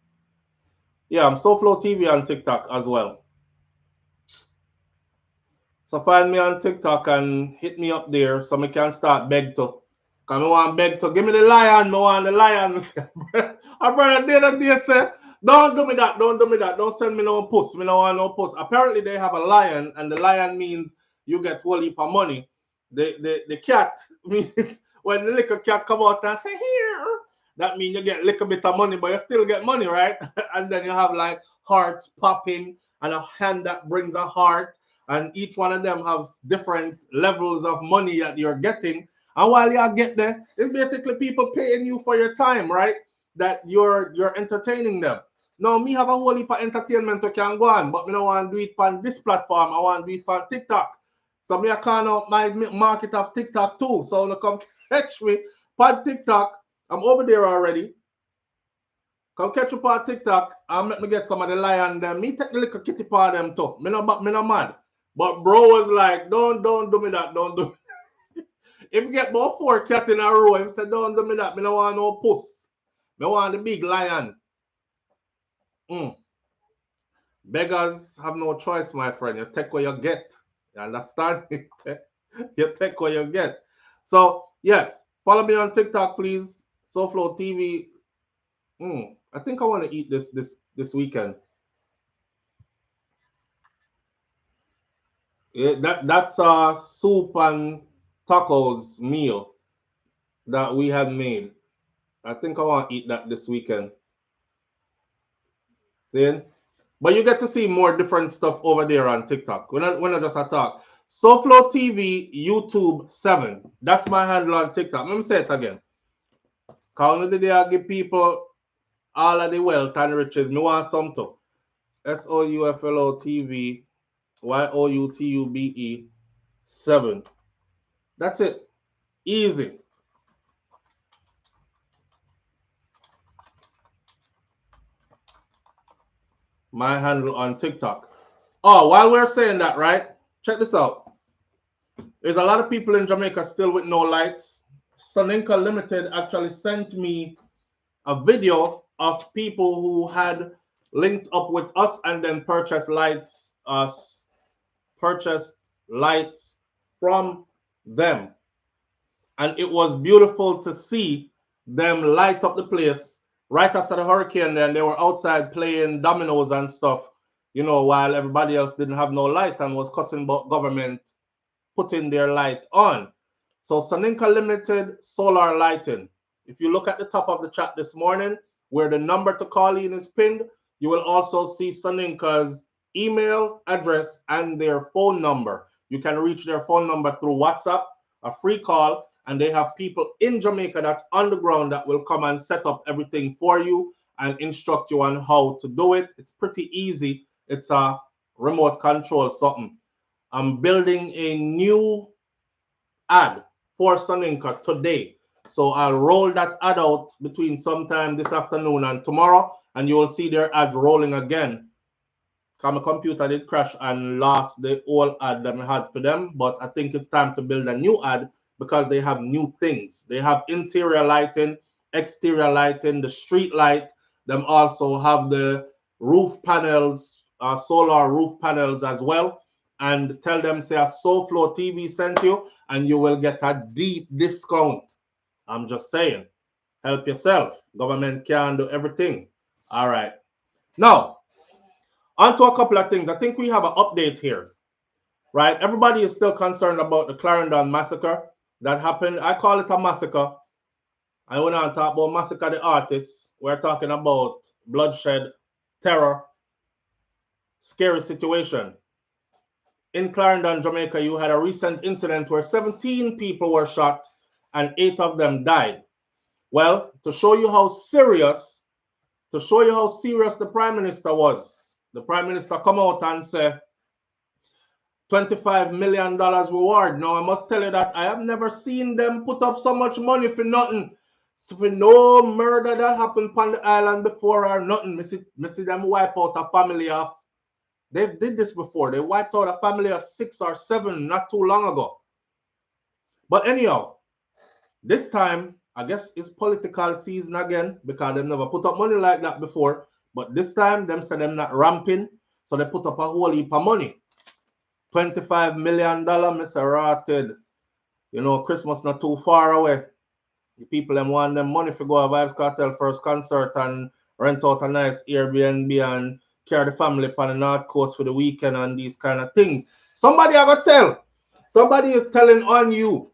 Yeah, I'm SouFLoTV on TikTok as well. So find me on TikTok and hit me up there so I can start beg to. Because I want beg to give me the lion. I want the lion. Our brother did say, don't do me that, don't do me that. Don't send me no puss. Me no want no puss. Apparently they have a lion and the lion means you get whole heap of money. The cat means when the little cat come out and say here, that means you get a little bit of money, but you still get money, right? And then you have like hearts popping and a hand that brings a heart. And each one of them has different levels of money that you're getting. And while you get there, it's basically people paying you for your time, right? That you're entertaining them. Now, me have a whole heap of entertainment I can go on, but me don't want to do it on this platform. I want to do it on TikTok. So me I can out my market of TikTok too. So you come catch me on TikTok. I'm over there already. Come catch up on TikTok and make me get some of the lion them. Me take the little kitty paw them too. Me no mad. But bro was like, don't do me that. Don't do me. If get about 4 cats in a row, he said, don't do me that. Me no want no puss. Me want the big lion. Beggars have no choice, my friend. You take what you get. You understand? You take what you get. So, yes, follow me on TikTok, please. SouFLoTV. I think I want to eat this weekend. Yeah, that's soup and tacos meal that we had made. I think I want to eat that this weekend. See? But you get to see more different stuff over there on TikTok. When I just talk. SouFLoTV YouTube 7. That's my handle on TikTok. Let me say it again. Cause the day I give people all of the wealth and riches. Me want some too. SouFLoTV YOUTUBE 7. That's it. Easy. My handle on TikTok. Oh, while we're saying that, right? Check this out. There's a lot of people in Jamaica still with no lights. Soninka Limited actually sent me a video of people who had linked up with us and then purchased lights from them. And it was beautiful to see them light up the place right after the hurricane. Then they were outside playing dominoes and stuff, you know, while everybody else didn't have no light and was cussing about government putting their light on. So Soninka Limited Solar Lighting. If you look at the top of the chat this morning, where the number to call in is pinned, you will also see Soninka's email address and their phone number. You can reach their phone number through WhatsApp, a free call, and they have people in Jamaica that's on the ground that will come and set up everything for you and instruct you on how to do it. It's pretty easy. It's a remote control something. I'm building a new ad for Soninka today. So I'll roll that ad out between sometime this afternoon and tomorrow, and you will see their ad rolling again. My computer did crash and lost the old ad that I had for them, but I think it's time to build a new ad because they have new things. They have interior lighting, exterior lighting, the street light. Them also have the roof panels, solar roof panels as well. And tell them, say, a SouFLoTV sent you, and you will get a deep discount. I'm just saying. Help yourself. Government can do everything. All right. Now, on to a couple of things. I think we have an update here, right? Everybody is still concerned about the Clarendon massacre that happened. I call it a massacre. I want to talk about Massacre the artist. We're talking about bloodshed, terror, scary situation. In Clarendon, Jamaica, you had a recent incident where 17 people were shot and 8 of them died. Well, to show you how serious the Prime Minister was, the Prime Minister come out and say, $25 million reward. Now, I must tell you that I have never seen them put up so much money for nothing. So for no murder that happened on the island before or nothing, me see them wipe out a family of. They did this before. They wiped out a family of 6 or 7 not too long ago. But anyhow, this time, I guess it's political season again because they've never put up money like that before. But this time, them say them not ramping. So they put up a whole heap of money. $25 million, Mr. Rotted. You know, Christmas not too far away. The people them want them money for go to Vibes Cartel first concert and rent out a nice Airbnb and carry the family upon the North Coast for the weekend and these kind of things. Somebody I got tell. Somebody is telling on you.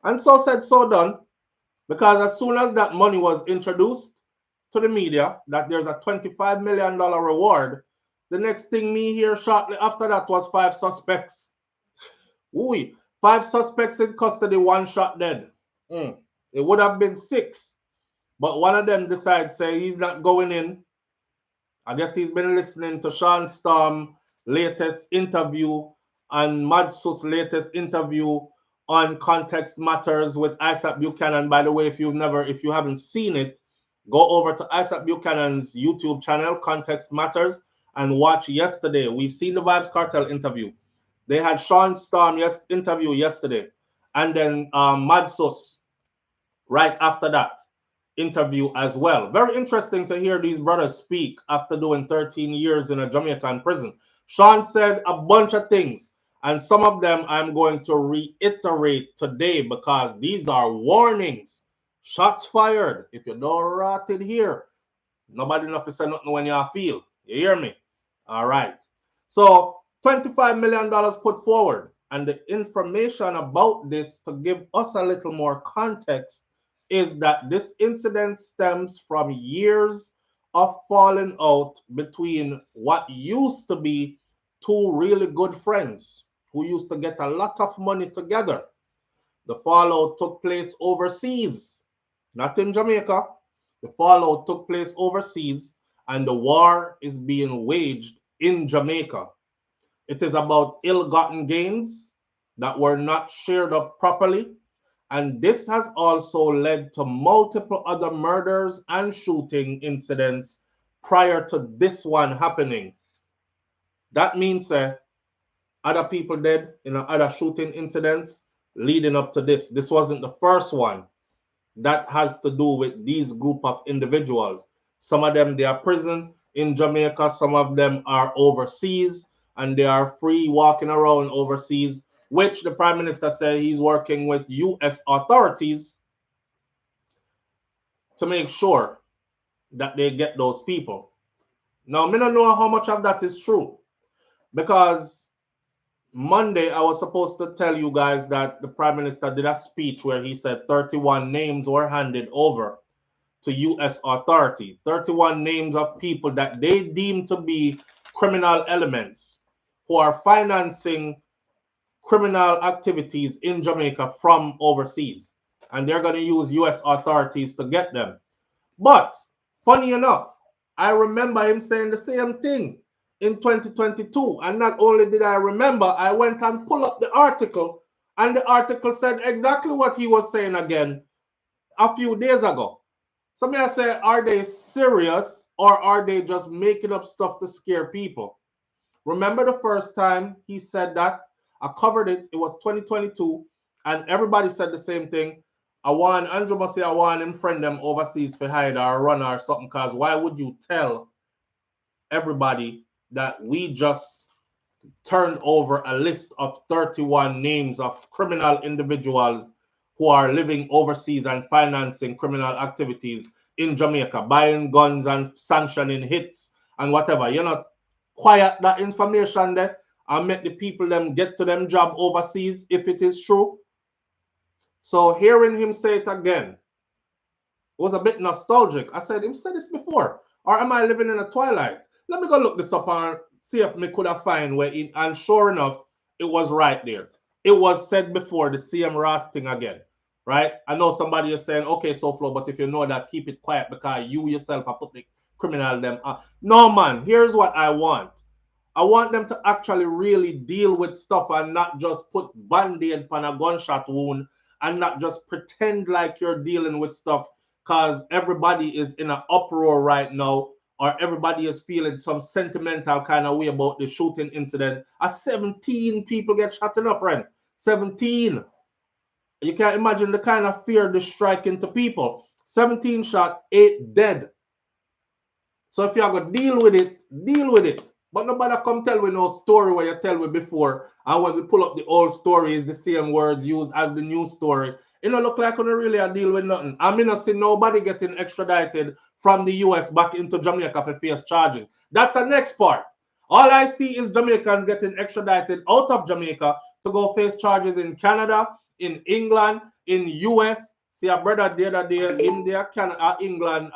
And so said, so done. Because as soon as that money was introduced to the media, that there's a $25 million reward, the next thing me hear shortly after that was 5 suspects. Ooh, 5 suspects in custody, 1 shot dead. It would have been 6. But one of them decides, say, he's not going in. I guess he's been listening to Sean Storm's latest interview and Madsu's latest interview on Context Matters with Isaac Buchanan. By the way, if you haven't seen it, go over to Isaac Buchanan's YouTube channel, Context Matters, and watch yesterday. We've seen the Vibes Cartel interview. They had Sean Storm interview yesterday, and then Madsus right after that interview as well. Very interesting to hear these brothers speak after doing 13 years in a Jamaican prison. Sean said a bunch of things, and some of them I'm going to reiterate today because these are warnings. Shots fired. If you don't rot it here, nobody enough to say nothing when you feel. You hear me? All right. So $25 million put forward. And the information about this, to give us a little more context, is that this incident stems from years of falling out between what used to be two really good friends who used to get a lot of money together. The fallout took place overseas, not in Jamaica. The fallout took place overseas, and the war is being waged in Jamaica. It is about ill-gotten gains that were not shared up properly, and this has also led to multiple other murders and shooting incidents prior to this one happening. That means other people dead in other shooting incidents leading up to this. This wasn't the first one that has to do with these group of individuals. Some of them, they are prison in Jamaica. Some of them are overseas and they are free walking around overseas, which the Prime Minister said he's working with US authorities to make sure that they get those people. Now, I don't know how much of that is true, because Monday I was supposed to tell you guys that the Prime Minister did a speech where he said 31 names were handed over to US authority. 31 names of people that they deem to be criminal elements who are financing criminal activities in Jamaica from overseas. And they're going to use US authorities to get them. But funny enough, I remember him saying the same thing in 2022. And not only did I remember, I went and pulled up the article, and the article said exactly what he was saying again a few days ago. So may I say, are they serious or are they just making up stuff to scare people? Remember the first time he said that? I covered it. It was 2022, and everybody said the same thing. I want Andrew must say I want him friend them overseas for hide or run or something, because why would you tell everybody that we just turned over a list of 31 names of criminal individuals who are living overseas and financing criminal activities in Jamaica, buying guns and sanctioning hits and whatever? You know, quiet that information there and make the people them get to them job overseas if it is true. So hearing him say it again was a bit nostalgic. I said, him said this before, or am I living in a twilight? Let me go look this up and see if me could have find where it, and sure enough, it was right there. It was said before, the CM Ross thing again, right? I know somebody is saying, okay, SouFlo, but if you know that, keep it quiet because you yourself are putting criminal them. No, man, here's what I want. I want them to actually really deal with stuff and not just put band-aid on a gunshot wound and not just pretend like you're dealing with stuff, because everybody is in an uproar right now, or everybody is feeling some sentimental kind of way about the shooting incident. 17 people get shot in a friend. 17. You can't imagine the kind of fear this strike into people. 17 shot, 8 dead. So if you're going to deal with it, deal with it. But nobody come tell me no story where you tell me before. And when we pull up the old story, it's the same words used as the new story. It don't look like we really deal with nothing. I mean, I see nobody getting extradited from the US back into Jamaica for face charges. That's the next part. All I see is Jamaicans getting extradited out of Jamaica to go face charges in Canada, in England, in US. See a brother the other day, India, Canada, England,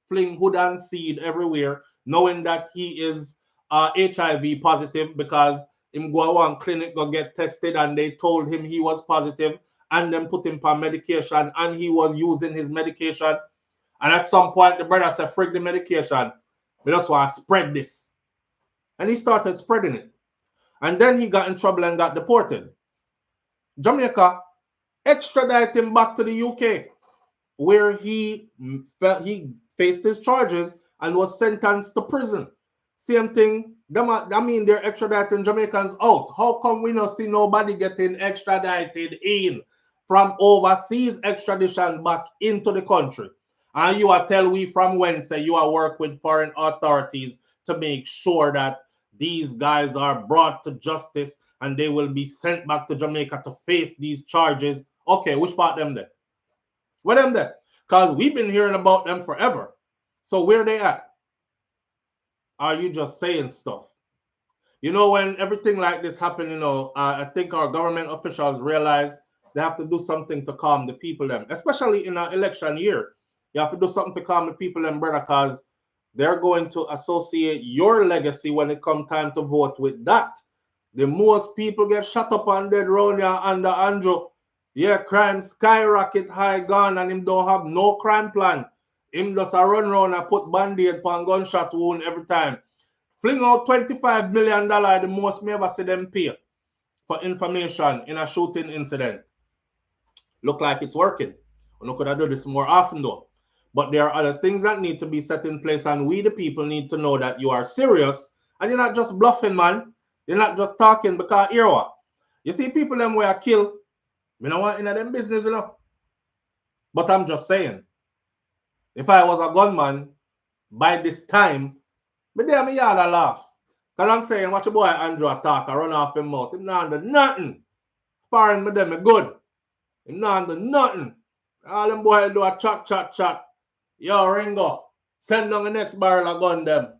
fling hood and seed everywhere, knowing that he is HIV positive because him go one clinic go get tested and they told him he was positive and then put him on medication and he was using his medication. And at some point the brother said, frig the medication. We just want to spread this. And he started spreading it. And then he got in trouble and got deported. Jamaica extradited him back to the UK, where he faced his charges and was sentenced to prison. Same thing. I mean, they're extraditing Jamaicans out. How come we not see nobody getting extradited in from overseas extradition back into the country? And you are tell we from Wednesday you are work with foreign authorities to make sure that these guys are brought to justice and they will be sent back to Jamaica to face these charges. Okay, which part them there? Where them there? Because we've been hearing about them forever. So where they at? Are you just saying stuff? You know, when everything like this happen, you know, I think our government officials realize they have to do something to calm the people them, especially in an election year. You have to do something to calm the people them, brother, because they're going to associate your legacy when it come time to vote with that. The most people get shut up and dead round here under Andrew. Yeah, crime skyrocket high gun and him don't have no crime plan. Him just a run round and put band-aid upon gunshot wound every time. Fling out $25 million, the most me ever see them pay for information in a shooting incident. Look like it's working. We could have done this more often though. But there are other things that need to be set in place, and we the people need to know that you are serious and you're not just bluffing, man. You're not just talking because here what? You see people them where I kill. Me no want in them business, you know. But I'm just saying, if I was a gunman by this time, me there me yard a laugh. Cause I'm saying, watch your boy Andrew attack, I run off him mouth. Him not under nothing. Sparring with them, me good. Him not under nothing. All them boys do a chat, chat, chat. Yo, Ringo, send down the next barrel of gun them.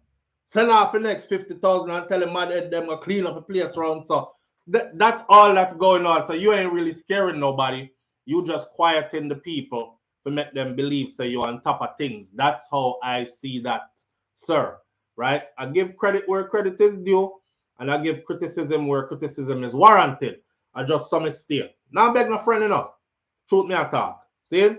Send off the next 50,000 and tell him mad head them to clean up the place around. So that's all that's going on. So you ain't really scaring nobody. You just quieting the people to make them believe so you're on top of things. That's how I see that, sir. Right? I give credit where credit is due, and I give criticism where criticism is warranted. I just some mistake. Now I beg my friend, you know. Truth me I talk. See?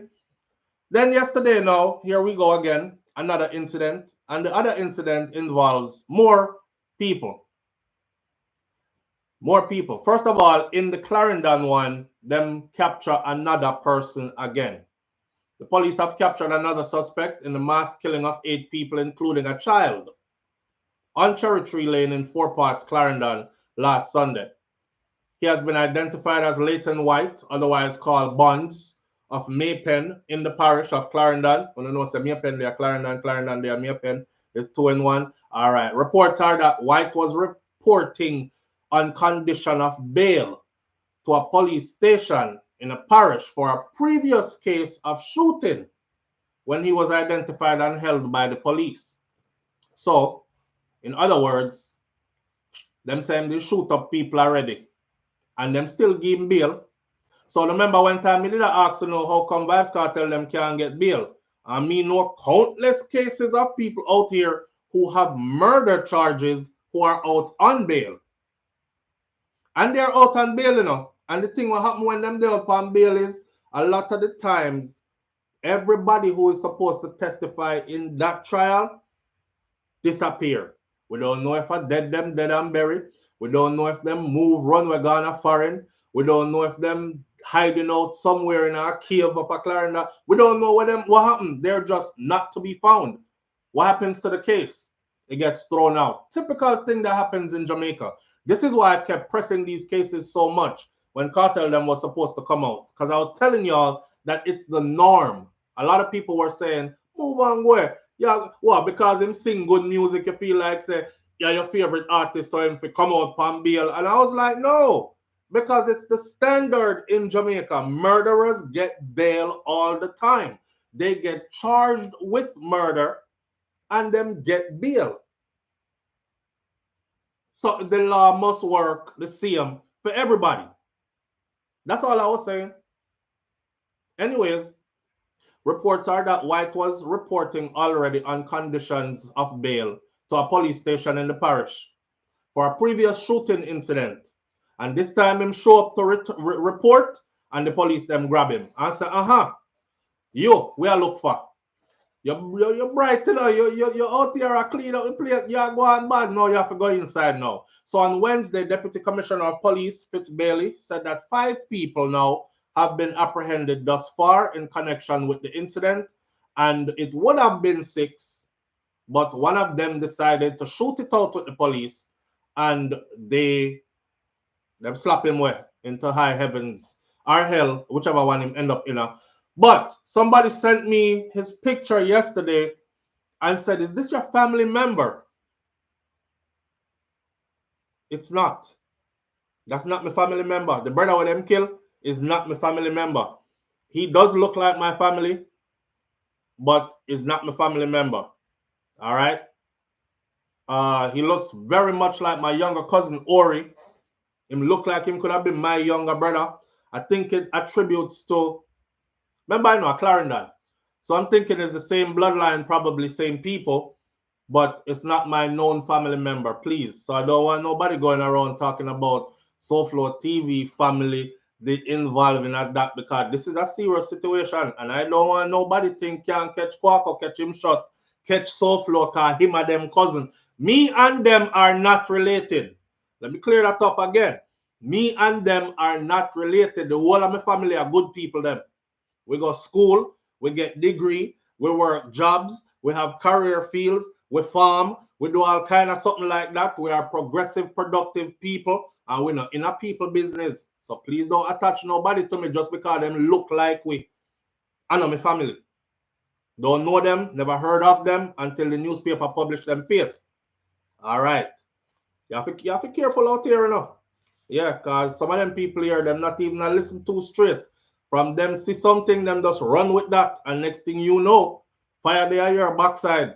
Then yesterday now, here we go again, another incident. And the other incident involves more people. More people. First of all, in the Clarendon one, them capture another person again. The police have captured another suspect in the mass killing of 8 people, including a child, on Cherry Tree Lane in Four Parts, Clarendon, last Sunday. He has been identified as Leighton White, otherwise called Bonds, of Maypen in the parish of Clarendon. I don't know, say Maypen there, Clarendon, Clarendon there, Maypen. It's 2 in 1. All right. Reports are that White was reporting on condition of bail to a police station in a parish for a previous case of shooting when he was identified and held by the police. So, in other words, them saying they shoot up people already and them still give him bail. So remember one time me did ask to know how come Vibes Cartel them can't get bail. And me know countless cases of people out here who have murder charges who are out on bail. And they're out on bail, you know. And the thing what happen when them they're out on bail is a lot of the times everybody who is supposed to testify in that trial disappear. We don't know if I dead them dead and buried. We don't know if them move, run, we're gone foreign. We don't know if them hiding out somewhere in a cave up a Clarendon. We don't know what happened. They're just not to be found. What happens to the case? It gets thrown out. Typical thing that happens in Jamaica. This is why I kept pressing these cases so much when Cartel them was supposed to come out. Because I was telling y'all that it's the norm. A lot of people were saying, move on where? Yeah, what? Because him sing good music, you feel like say, yeah, your favorite artist, so him to come out pan bail. And I was like, no. Because it's the standard in Jamaica. Murderers get bail all the time. They get charged with murder and them get bail. So the law must work the same for everybody. That's all I was saying. Anyways, reports are that White was reporting already on conditions of bail to a police station in the parish for a previous shooting incident. And this time him show up to report and the police them grab him and say, you, we are look for. You're bright, you know, you're out here clean up the place, you're going bad now, you have to go inside now. So on Wednesday, Deputy Commissioner of Police Fitz Bailey said that 5 people now have been apprehended thus far in connection with the incident, and it would have been 6, but one of them decided to shoot it out with the police, and them slap him away into high heavens or hell, whichever one him end up in. But somebody sent me his picture yesterday and said, is this your family member? It's not. That's not my family member. The brother with them kill is not my family member. He does look like my family, but is not my family member. All right? He looks very much like my younger cousin Ori. Him look like him could have been my younger brother. I think it attributes to, remember I know Clarendon. So I'm thinking it's the same bloodline, probably same people, but it's not my known family member, please. So I don't want nobody going around talking about SouFLoTV family, the involving at that, because this is a serious situation. And I don't want nobody think can catch Quack or catch him shot, catch SouFlo, cause him and them cousin. Me and them are not related. Let me clear that up again. Me and them are not related. The whole of my family are good people, them. We go school, we get degree, we work jobs, we have career fields, we farm, we do all kind of something like that. We are progressive, productive people, and we're not in a people business. So please don't attach nobody to me just because them look like we. I know my family. Don't know them, never heard of them until the newspaper published them face. All right. You have to be careful out here, you know. Yeah, because some of them people here, them not even listen too straight. From them see something, them just run with that. And next thing you know, fire there your backside.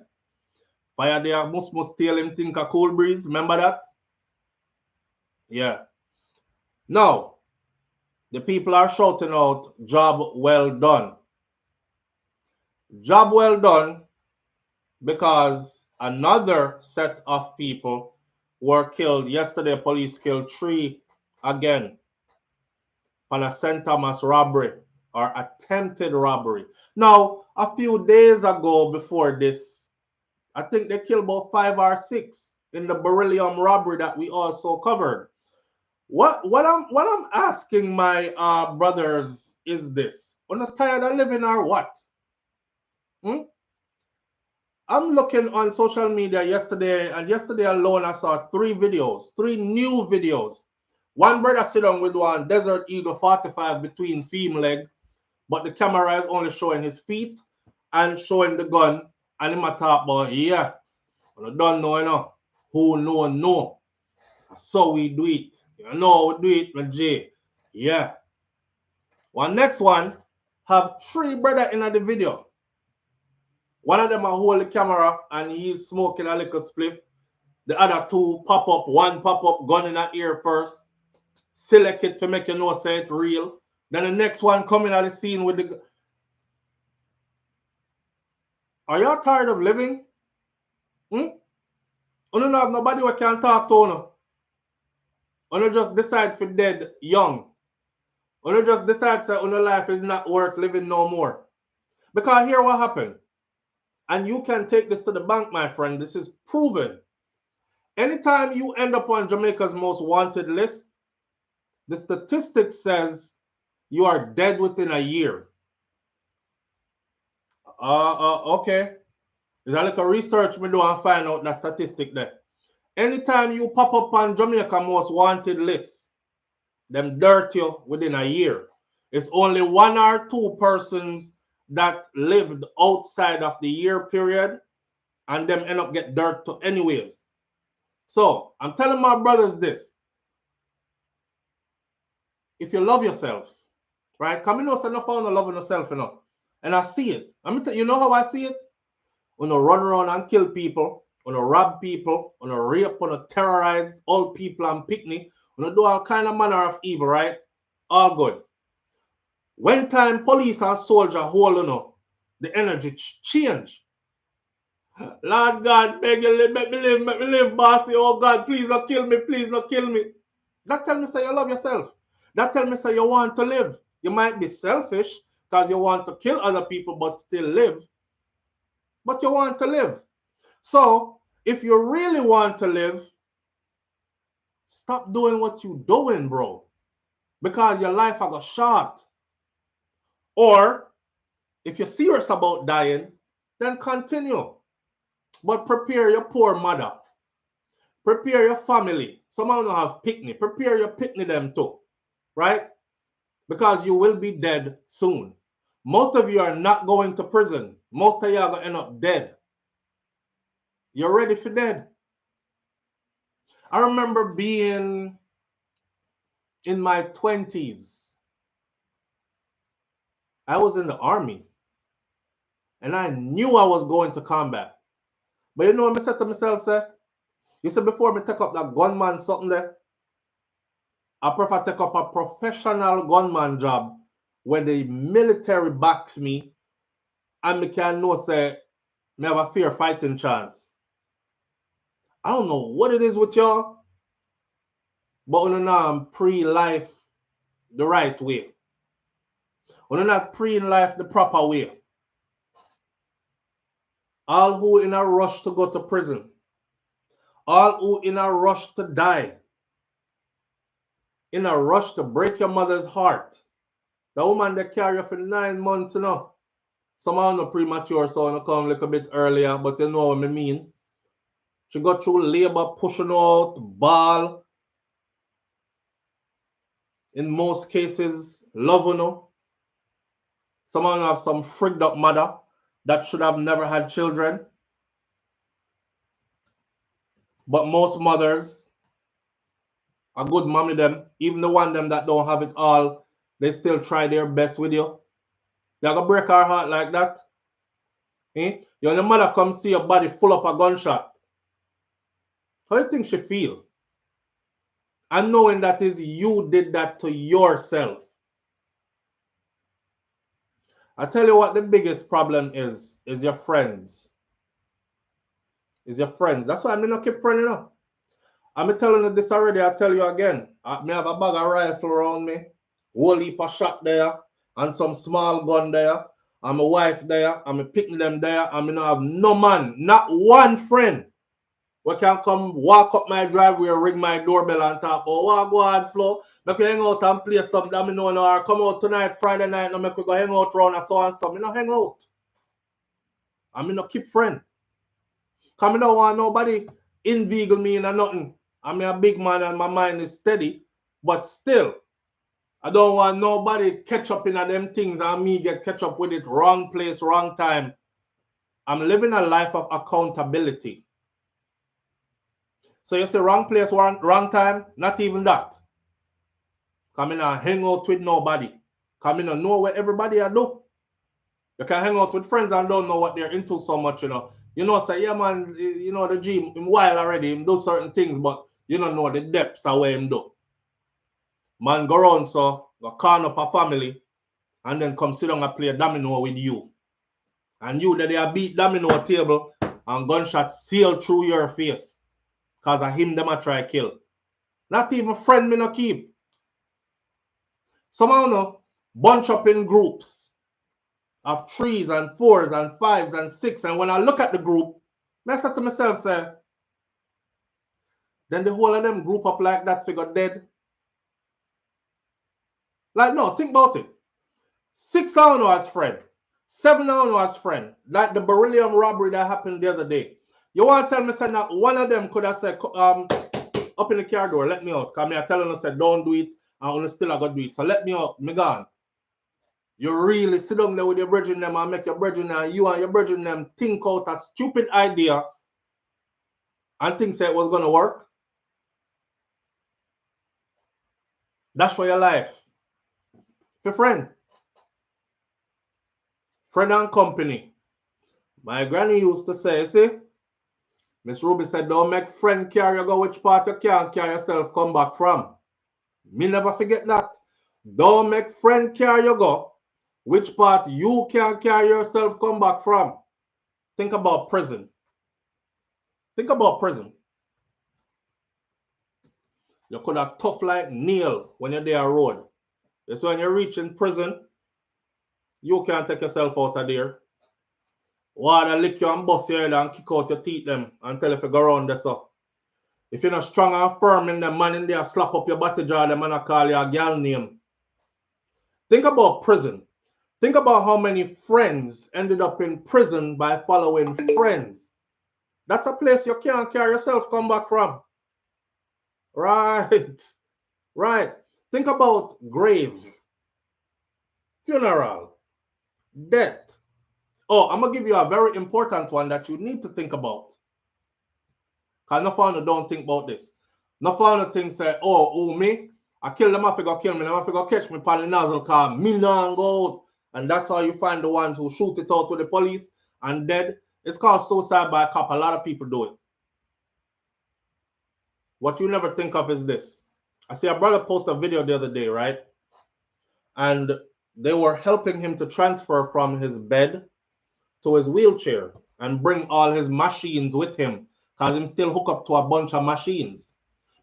Fire there must steal him think a cool breeze. Remember that? Yeah. Now, the people are shouting out, job well done. Job well done because another set of people were killed. Yesterday, police killed 3 again on a St. Thomas robbery or attempted robbery. Now, a few days ago before this, I think they killed about 5 or 6 in the beryllium robbery that we also covered. What I'm asking my brothers is this: are you tired of living or what? Hmm? I'm looking on social media yesterday, and yesterday alone I saw 3 videos, 3 new videos. One brother sit down with one Desert Eagle 45 between feet leg, but the camera is only showing his feet and showing the gun. And him a talk about, yeah, I don't know, you know, who know. So we do it. You know, we do it, my J. Yeah. One next one have 3 brother in the video. One of them a hold the camera and he's smoking a little spliff. The other 2 pop up, one pop up, gun in the ear first. Select it to make you know say it real. Then the next one coming at the scene with the. Are y'all tired of living? Hmm? You don't have nobody who can talk to you. You just decide for dead young. You just decide that your life is not worth living no more. Because here what happened. And you can take this to the bank, my friend. This is proven. Anytime you end up on Jamaica's most wanted list, the statistic says you are dead within a year. Okay. There's a little research me do and find out that statistic there. Anytime you pop up on Jamaica most wanted list, them dirt you within a year. It's only 1 or 2 persons that lived outside of the year period and them end up get dirt to anyways. So I'm telling my brothers this. If you love yourself, right? Come in and say no found no loving yourself, you know. And I see it. You know how I see it? When you run around and kill people, when you rob people, when you rape, when you terrorize old people and picnic, when you do all kind of manner of evil, right? All good. When time police and soldier hold you know, the energy change. Lord God, beg you, make me live, bossy. Oh God, please not kill me, please not kill me. That tell me say you love yourself. That tell me say you want to live. You might be selfish because you want to kill other people but still live. But you want to live. So if you really want to live, stop doing what you doing, bro. Because your life has got short. Or if you're serious about dying, then continue. But prepare your poor mother. Prepare your family. Some of them have picnic. Prepare your picnic them too. Right? Because you will be dead soon. Most of you are not going to prison. Most of you are going to end up dead. You're ready for dead. I remember being in my 20s. I was in the army. And I knew I was going to combat. But you know what I said to myself, sir? You see, before me take up that gunman something there, I prefer take up a professional gunman job when the military backs me and me can know say me have a fair fighting chance. I don't know what it is with y'all, but when I'm pre-life the right way. When not pre-life the proper way. All who in a rush to go to prison. All who in a rush to die. In a rush to break your mother's heart. The woman that carry you for 9 months, you know. Some are not premature, so I come a little bit earlier, but you know what I mean. She got through labor, pushing out, ball. In most cases, love, you know. Some of them have some frigged up mother that should have never had children. But most mothers, a good mommy them, even the one them that don't have it all, they still try their best with you. You're gonna break her heart like that. Eh? Your mother come see your body full up a gunshot. How do you think she feel? And knowing that is you did that to yourself. I tell you what the biggest problem is your friends. Is your friends. That's why I'm not keep friending you know. I'm telling you this already, I'll tell you again. I have a bag of rifle around me, whole heap of shot there, and some small gun there. And my wife there, and me picking them there, and me not have no man, not one friend we can come walk up my driveway, ring my doorbell and talk, oh, what go on, Flo? Make we hang out and play something that me know now, or come out tonight, Friday night, no make we go hang out around and so and so. Me not hang out. I me not keep friend. Cause me don't want nobody inveigle me in nothing. I'm a big man and my mind is steady, but still, I don't want nobody catch up in them things and me get catch up with it wrong place, wrong time. I'm living a life of accountability. So you say wrong place, wrong time, not even that. Come in and hang out with nobody. Come in and know what everybody I do. You can hang out with friends and don't know what they're into so much, you know. You know, say, yeah, man, you know, the gym, him wild already, him do certain things, but you don't know the depths of what him do. Man go around, so go call up a family and then come sit down and play domino with you. And you that they beat domino table and gunshots sail through your face. Because of him them a try kill. Not even friend me no keep. Somehow no bunch up in groups of 3s and 4s and 5s and 6. And when I look at the group, I say to myself, say, then the whole of them group up like that figure dead. Like, no, think about it. 6 I don't know as friend. 7 I don't know as friend. Like the beryllium robbery that happened the other day. You want to tell me say that one of them could have said, up in the car door, let me out. Because I telling us, don't do it. And still I got to do it. So let me out. Me gone. You really sit down there with your brethren them and make your brethren and you and your brethren them think out a stupid idea and think say it was going to work. That's for your life. For friend. Friend and company. My granny used to say, see, Miss Ruby said, don't make friend carry you go which part you can't carry yourself come back from. Me never forget that. Don't make friend carry you go which part you can't carry yourself come back from. Think about prison. Think about prison. You could have tough like nail when you're there road. That's when you reach in prison, you can't take yourself out of there. Water lick you and bust your head and kick out your teeth them and tell if you go around there so. If you're not strong and firm in the man in there, slap up your body jaw, them and call you a girl name. Think about prison. Think about how many friends ended up in prison by following friends. That's a place you can't carry yourself come back from. Right. Right. Think about grave, funeral, death. Oh, I'm going to give you a very important one that you need to think about. Because no founder don't think about this. No founder think say, oh, me? I kill them, I figure kill me, I figure catch me pan the nozzle car, me now go out. And that's how you find the ones who shoot it out to the police and dead. It's called suicide by cop. A lot of people do it. What you never think of is this. I see a brother post a video the other day, right? And they were helping him to transfer from his bed to his wheelchair and bring all his machines with him because him still hook up to a bunch of machines.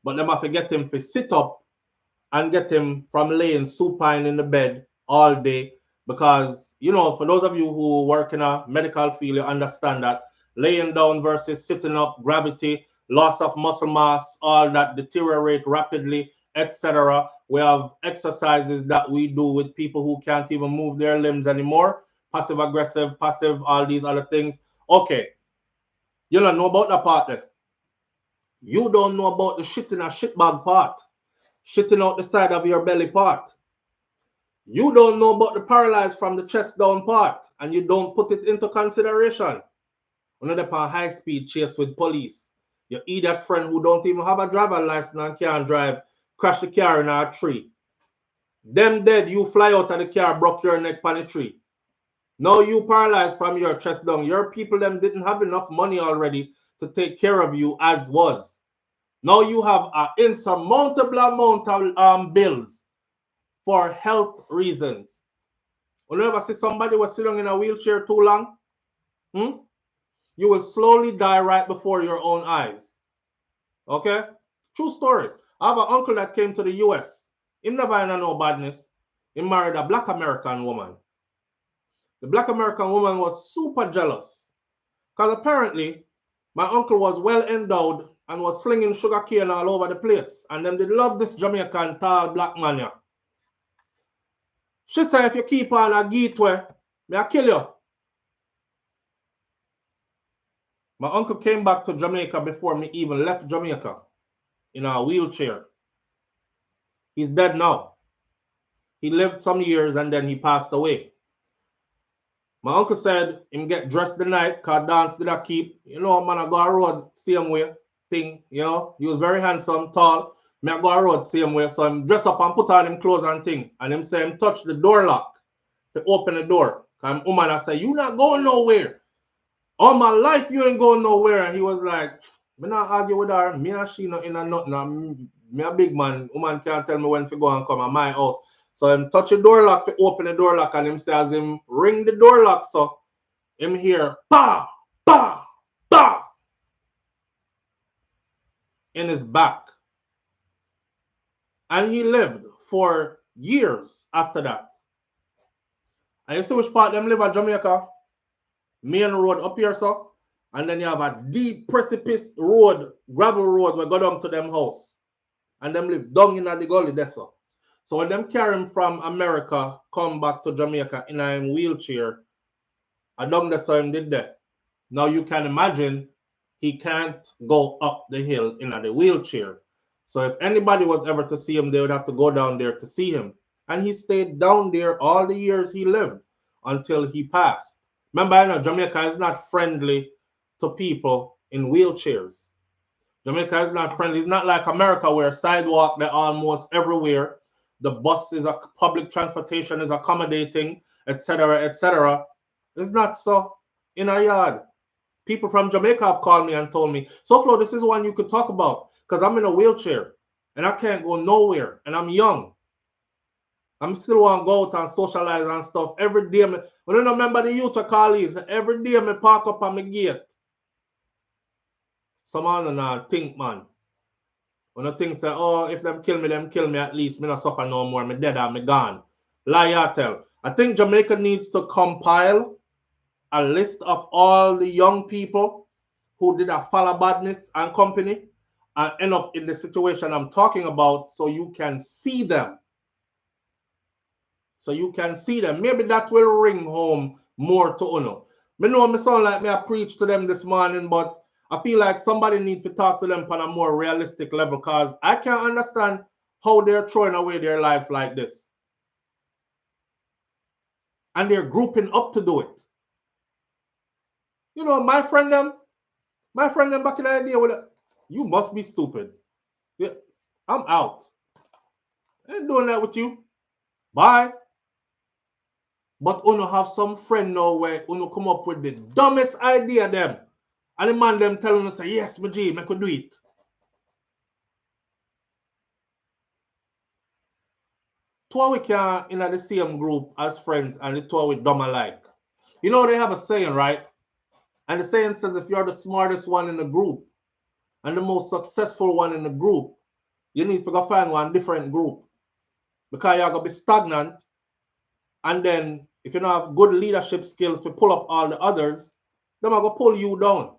But them have to get him to sit up and get him from laying supine in the bed all day because, you know, for those of you who work in a medical field, you understand that laying down versus sitting up, gravity, loss of muscle mass, all that deteriorate rapidly, etc. We have exercises that we do with people who can't even move their limbs anymore, passive aggressive, passive, all these other things. Okay, you don't know about that part there. You don't know about the shit in a shitbag part, shitting out the side of your belly part. You don't know about the paralyzed from the chest down part, and you don't put it into consideration. Another part high speed chase with police. Your idiot friend who don't even have a driver license and can't drive, crash the car in a tree. Them dead, you fly out of the car, broke your neck on the tree. Now you paralyzed from your chest down. Your people them didn't have enough money already to take care of you as was. Now you have an insurmountable amount of bills for health reasons. When you ever see somebody was sitting in a wheelchair too long, you will slowly die right before your own eyes. Okay? True story. I have an uncle that came to the US. He never had no badness. He married a black American woman. The black American woman was super jealous because apparently my uncle was well endowed and was slinging sugar cane all over the place. And them did love this Jamaican tall black man here. She said, if you keep on a gateway, may I kill you. My uncle came back to Jamaica before me even left Jamaica in a wheelchair. He's dead now. He lived some years and then he passed away. My uncle said him get dressed the night because dance did I keep. You know, man, I go a road same way thing, you know. He was very handsome, tall. Me I go a road same way. So him dress up and put on him clothes and thing. And him say him touch the door lock to open the door. And woman I say, you not going nowhere. All my life you ain't going nowhere. And he was like, me not argue with her. Me and she not in a nothing. Me a big man. Woman can't tell me when to go and come at my house. So him touch the door lock to open the door lock and him say as him ring the door lock so him hear pa pa pa in his back. And he lived for years after that. And you see which part them live at Jamaica? Main road up here, so. And then you have a deep precipice road, gravel road where go down to them house. And them live down in the gully there, so. So when them carry him from America, come back to Jamaica in a wheelchair, I down there so him did that. Now you can imagine he can't go up the hill in a wheelchair. So if anybody was ever to see him, they would have to go down there to see him. And he stayed down there all the years he lived until he passed. Remember, I know Jamaica is not friendly to people in wheelchairs. Jamaica is not friendly. It's not like America where sidewalk they're almost everywhere. The bus is a public transportation is accommodating, etc., etc. It's not so in our yard. People from Jamaica have called me and told me, SouFlo, this is one you could talk about because I'm in a wheelchair and I can't go nowhere and I'm young. I'm still want to go out and socialize and stuff. Every day, when I don't remember the youth I call leaves, every day I park up on my gate. Someone not think, man. When I think say, oh, if them kill me at least. Me not suffer no more. Me dead or me gone. Lie or tell. I think Jamaica needs to compile a list of all the young people who did a follow badness and company and end up in the situation I'm talking about so you can see them. So you can see them. Maybe that will ring home more to Uno. Me know me sound like me I preach to them this morning, but I feel like somebody needs to talk to them on a more realistic level because I can't understand how they're throwing away their lives like this. And they're grouping up to do it. You know, my friend them back in the day with it, you must be stupid. Yeah, I'm out. I ain't doing that with you. Bye. But Uno have some friend now where Uno come up with the dumbest idea them. And the man them telling us, yes, my G, I could do it. two of we can in the same group as friends and the two of we dumb alike. You know they have a saying, right? And the saying says if you're the smartest one in the group and the most successful one in the group, you need to go find one different group. Because you're gonna be stagnant, and then if you don't have good leadership skills to pull up all the others, they're gonna pull you down.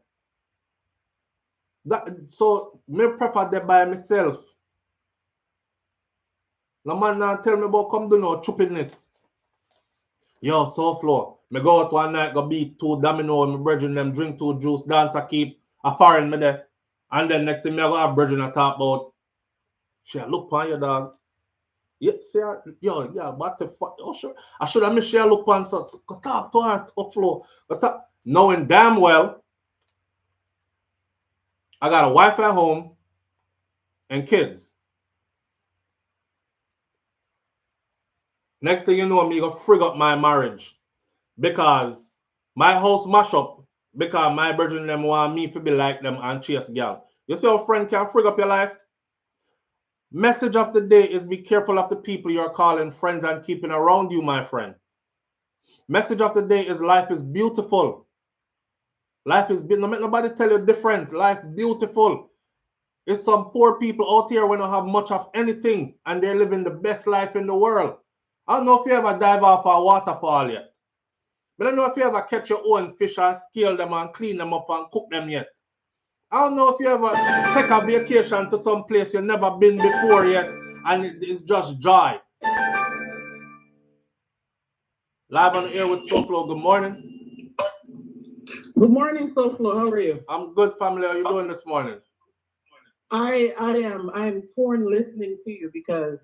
So me prefer that by myself. No man now tell me about come do no choppiness. Yo, SouFLo, me go out one night, go beat 2 domino, and my brethren them drink 2 juice, dance a keep, a foreign me there. And then next thing me I go have brethren I talk about, she look on your dog. Yeah, say, yo, yeah, what the fuck? Oh, sure. I should have made sure look on so go talk to her, SouFLo. Knowing damn well, I got a wife at home and kids. Next thing you know, me go frig up my marriage because my house mash up because my brethren them want me to be like them and chase girl. You see how friend can frig up your life? Message of the day is be careful of the people you're calling friends and keeping around you, my friend. Message of the day is life is beautiful. Life is beautiful. No make nobody tell you different. Life beautiful. It's some poor people out here when don't have much of anything and they're living the best life in the world. I don't know if you ever dive off a waterfall yet. But I don't know if you ever catch your own fish and scale them and clean them up and cook them yet. I don't know if you ever take a vacation to some place you've never been before yet and it's just joy. Live on the air with SouFLo. Good morning. Good morning, SouFLo. How are you? I'm good, family. How are you doing this morning? I'm torn listening to you because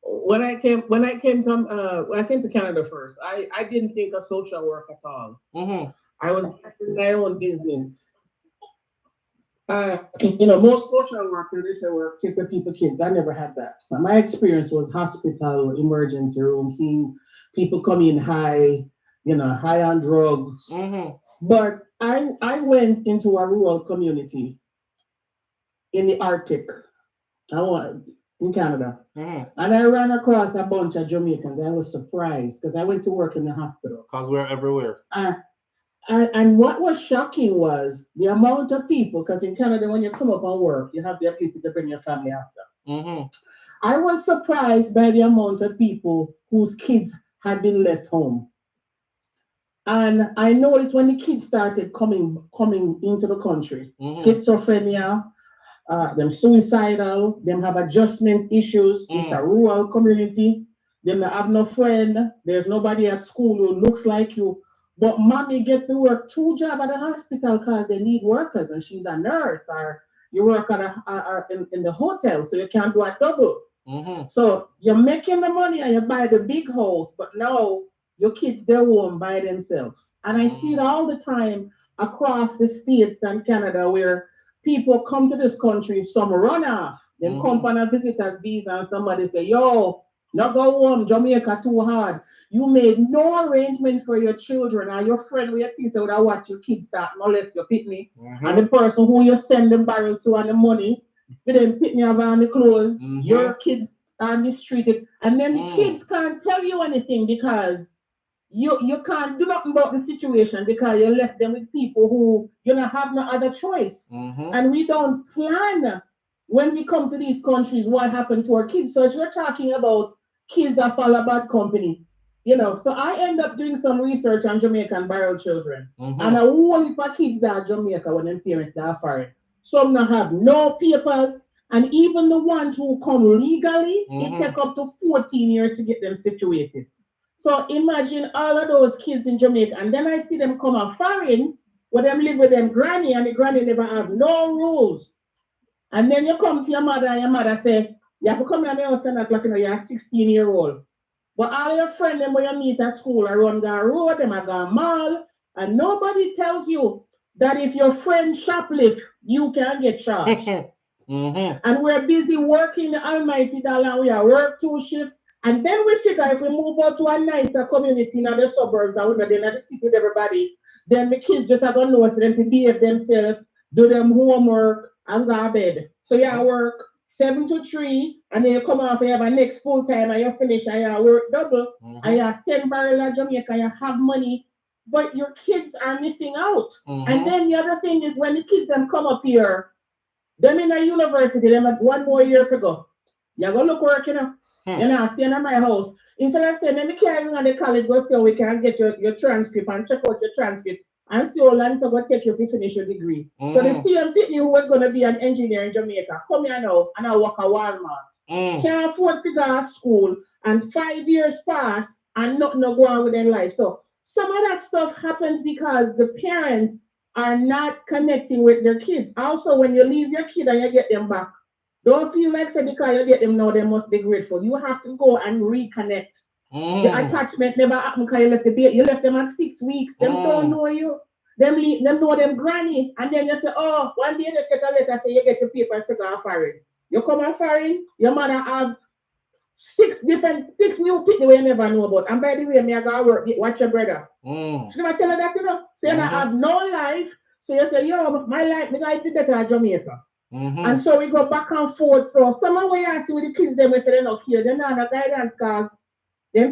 when I came to Canada first, I didn't think of social work at all. Mm-hmm. I was in my own business. Most social workers they say work take with people kids. I never had that. So my experience was hospital, emergency room, seeing people come in high, high on drugs. Mm-hmm. But I went into a rural community in the Arctic. In Canada. Mm-hmm. And I ran across a bunch of Jamaicans. I was surprised because I went to work in the hospital. Because we're everywhere. And what was shocking was the amount of people, because in Canada, when you come up and work, you have the ability to bring your family after. Mm-hmm. I was surprised by the amount of people whose kids had been left home. And I noticed when the kids started coming into the country, schizophrenia, them suicidal, them have adjustment issues. It's a rural community. Them have no friend. There's nobody at school who looks like you. But mommy get to work 2 jobs at the hospital because they need workers, and she's a nurse, or you work at in the hotel, so you can't do a double. Mm-hmm. So you're making the money and you buy the big house, but now your kids they're home by themselves. And I see it all the time across the states and Canada where people come to this country, some run off, then come on a visitor's visa, and somebody say, yo, not go home, Jamaica too hard. You made no arrangement for your children or your friend where you think so that watch your kids start molest your pitney. And the person who you send the barrel to and the money, with them pitney have on the clothes, your kids are mistreated. And then the kids can't tell you anything because you can't do nothing about the situation because you left them with people who have no other choice. And we don't plan when we come to these countries what happened to our kids. So as you're talking about kids that follow bad company, so I end up doing some research on Jamaican barrel children. And a whole heap of kids that are Jamaica when their parents that are foreign. Some not have no papers, and even the ones who come legally, it take up to 14 years to get them situated. So imagine all of those kids in Jamaica, and then I see them come on foreign, where them live with them granny, and the granny never have no rules. And then you come to your mother, and your mother say, you have to come to my house 10 o'clock, you're a 16-year-old. But all your friends, them when you meet at school, are run the road, them are gone mall, and nobody tells you that if your friend shoplift, you can get charged. And we're busy working the almighty dollar, and we are work 2 shifts. And then we figure if we move out to a nicer community in the suburbs and we're not in the city with everybody, then the kids just are going to know them to behave themselves, do them homework, and go to bed. So you work 7 to 3, and then you come off and you have a next full time and you finish and you work double and you send barrel of Jamaica and you have money, but your kids are missing out. And then the other thing is when the kids them come up here, them in a university, them at 1 more year to go. You go look work, you know. You know, staying at my house. Instead of saying, let me carry you on the college, go see how we can get your transcript and check out your transcript and see how long to go take you to finish your degree. So the same Pitney who was going to be an engineer in Jamaica, come here now and I work at Walmart. Can't afford to go to school and 5 years pass and nothing no go on with their life. So some of that stuff happens because the parents are not connecting with their kids. Also, when you leave your kid and you get them back, don't feel like say because you get them now, they must be grateful. You have to go and reconnect. The attachment never happened because you left the baby. You left them at 6 weeks. Them don't know you. Them know them granny. And then you say, oh, one day you just get a letter say you get the paper to go foreign. You come on foreign, your mother have 6 new people you never know about. And by the way, me I go work, watch your brother. She never tell her that, you know. So you have no life. So you say, yo, my life is better at Jamaica. And so we go back and forth. So some of what I see with the kids, them we say they're not here. They're not a guidance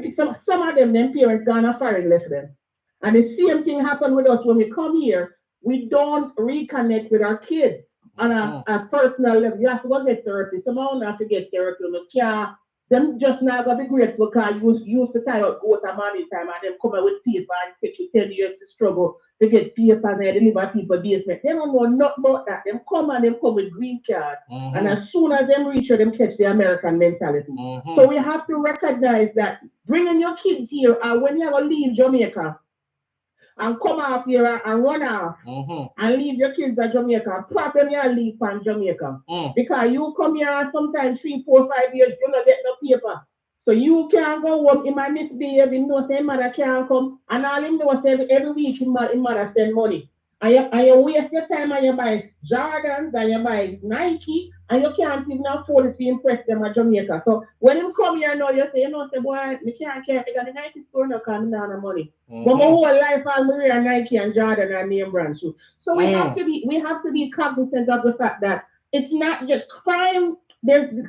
because some of them parents gone foreign left them. And the same thing happened with us when we come here. We don't reconnect with our kids on a personal level. You have to go get therapy. Some of them have to get therapy. Them just now gonna be grateful because you used to tie out go to money time and them come out with paper and take you 10 years to struggle to get papers and deliver people basement. They don't know nothing about that. Them come with green card. And as soon as them reach here, them catch the American mentality. So we have to recognize that bringing your kids here when you ever leave Jamaica and come off here and run off and leave your kids at Jamaica, probably you leave from Jamaica. Because you come here sometimes 3, 4, 5 years, you don't get no paper. So you can't go home, he might misbehave, he knows his mother can't come, and all him knows every week his mother send money. And you waste your time and you buy Jordans and you buy Nike and you can't even afford it to impress them at Jamaica. So when him come here now, you say, boy, me can't got the Nike store now because I don't have money. But my whole life I'll wear Nike and Jordan and name brand shoes. So we have to be cognizant of the fact that it's not just crime.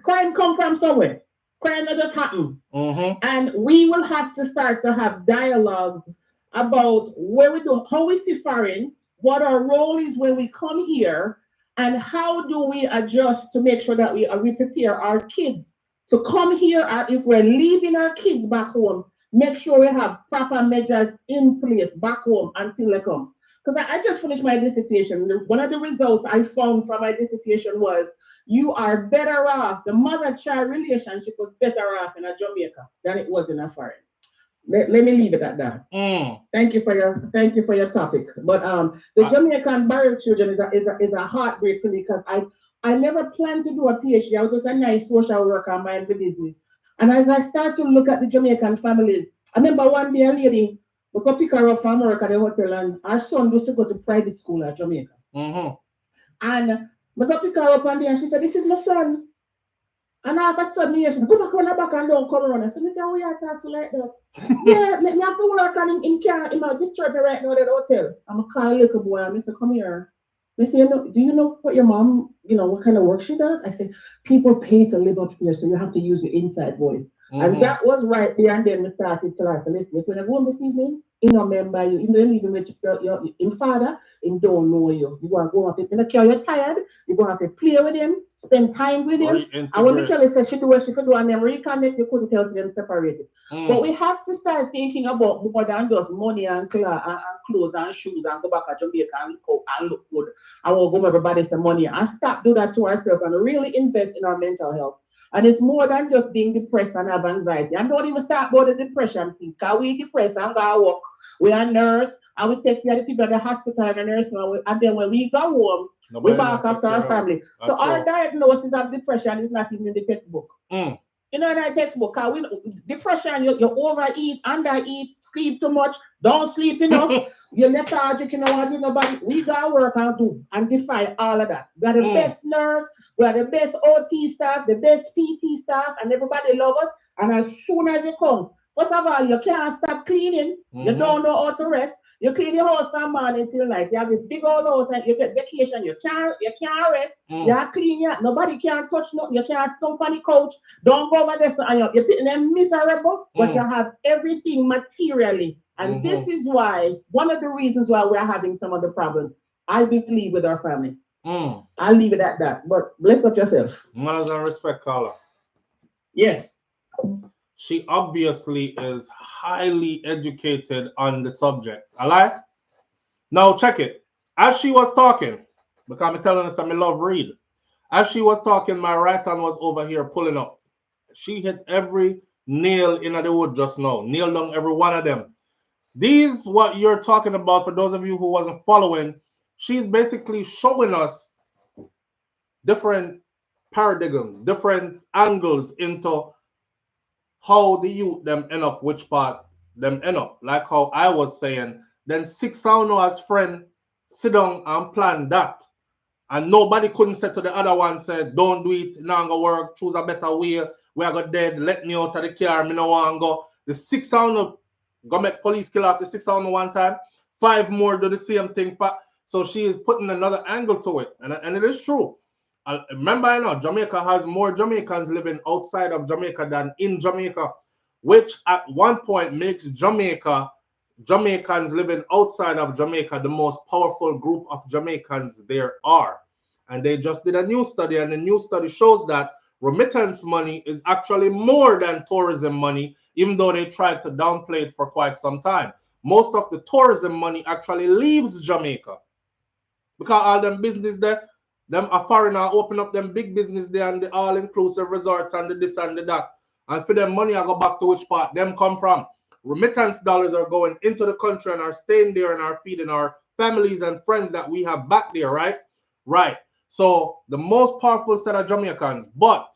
Crime come from somewhere. Crime not just happen. And we will have to start to have dialogues about where we do, how we see foreign, what our role is when we come here, and how do we adjust to make sure that we prepare our kids to come here, or if we're leaving our kids back home, make sure we have proper measures in place back home until they come. Because I just finished my dissertation. One of the results I found from my dissertation was you are better off, the mother-child relationship was better off in a Jamaica than it was in a foreign. Let me leave it at that. Thank you for your topic. But the Jamaican barrel children is a heartbreak to me because I never planned to do a PhD. I was just a nice social worker, mind the business. And as I start to look at the Jamaican families, I remember one day a lady we could pick her up from work at the hotel, and our son used to go to private school at Jamaica. And we could pick her up one day, and she said, "This is my son." And all of a sudden, she said, "Go back on the back and don't come around." I said, "I say, oh, you talk to like that?" Yeah, me have to work and him can't disturb me right now at the hotel. I'm a call little boy and I say, "Come here." I say, do you know what your mom, what kind of work she does? I said, "People pay to live upstairs, so you have to use your inside voice." And that was right there, and then we started to ask, "Listen, when I go home this evening, he don't remember you. He don't even with your father, he don't know you. You want to go up, if you're tired, you're going to have to play with him, spend time with him." And when we tell her, she do what she could do, and then reconnect, you couldn't tell them separated. But we have to start thinking about more than just money and clothes and shoes and go back to Jamaica and look good. I will go everybody some money and stop do that to ourselves and really invest in our mental health. And it's more than just being depressed and have anxiety. And don't even start about the depression, please. Because we depressed and go work. We are nurse and we take care of the people at the hospital and the nurse. And then when we go home, we back after our family. So our diagnosis of depression is not even in the textbook. In that textbook, depression, you overeat, undereat, sleep too much, don't sleep enough, you're lethargic, nobody. We got to work and do and defy all of that. We are the best nurse, we are the best OT staff, the best PT staff, and everybody loves us. And as soon as you come, first of all, you can't stop cleaning, you don't know how to rest, You clean your house from morning till night. You have this big old house and you get vacation. You can't rest. You clean. Nobody can touch nothing. You can't stomp on the couch. Don't go over there. And you're putting them miserable, but you have everything materially. And this is why, one of the reasons why we're having some of the problems. I believe with our family. I'll leave it at that. But bless up yourself. Manners and respect, Carla. Yes. She obviously is highly educated on the subject. I lie? Now check it. As she was talking, because I'm telling us I love read. As she was talking, my right hand was over here pulling up. She hit every nail in the wood just now. Nail down every one of them. These, what you're talking about, for those of you who wasn't following, she's basically showing us different paradigms, different angles into how the youth them end up, which part them end up. Like how I was saying, then 6 sound as friend sit down and plan that. And nobody couldn't say to the other one, say, don't do it, now go work, choose a better way, we are go dead, let me out of the car, me no want go. The 6 sound go make police kill off the 6 sound one time, 5 more do the same thing. So she is putting another angle to it. And it is true. Remember, I know Jamaica has more Jamaicans living outside of Jamaica than in Jamaica, which at one point makes Jamaicans living outside of Jamaica the most powerful group of Jamaicans there are. And they just did a new study, and the new study shows that remittance money is actually more than tourism money, even though they tried to downplay it for quite some time. Most of the tourism money actually leaves Jamaica because all them business there, them a foreigner open up them big business there and the all-inclusive resorts and the this and the that. And for them money, I go back to which part them come from. Remittance dollars are going into the country and are staying there and are feeding our families and friends that we have back there, right? Right. So the most powerful set of Jamaicans, but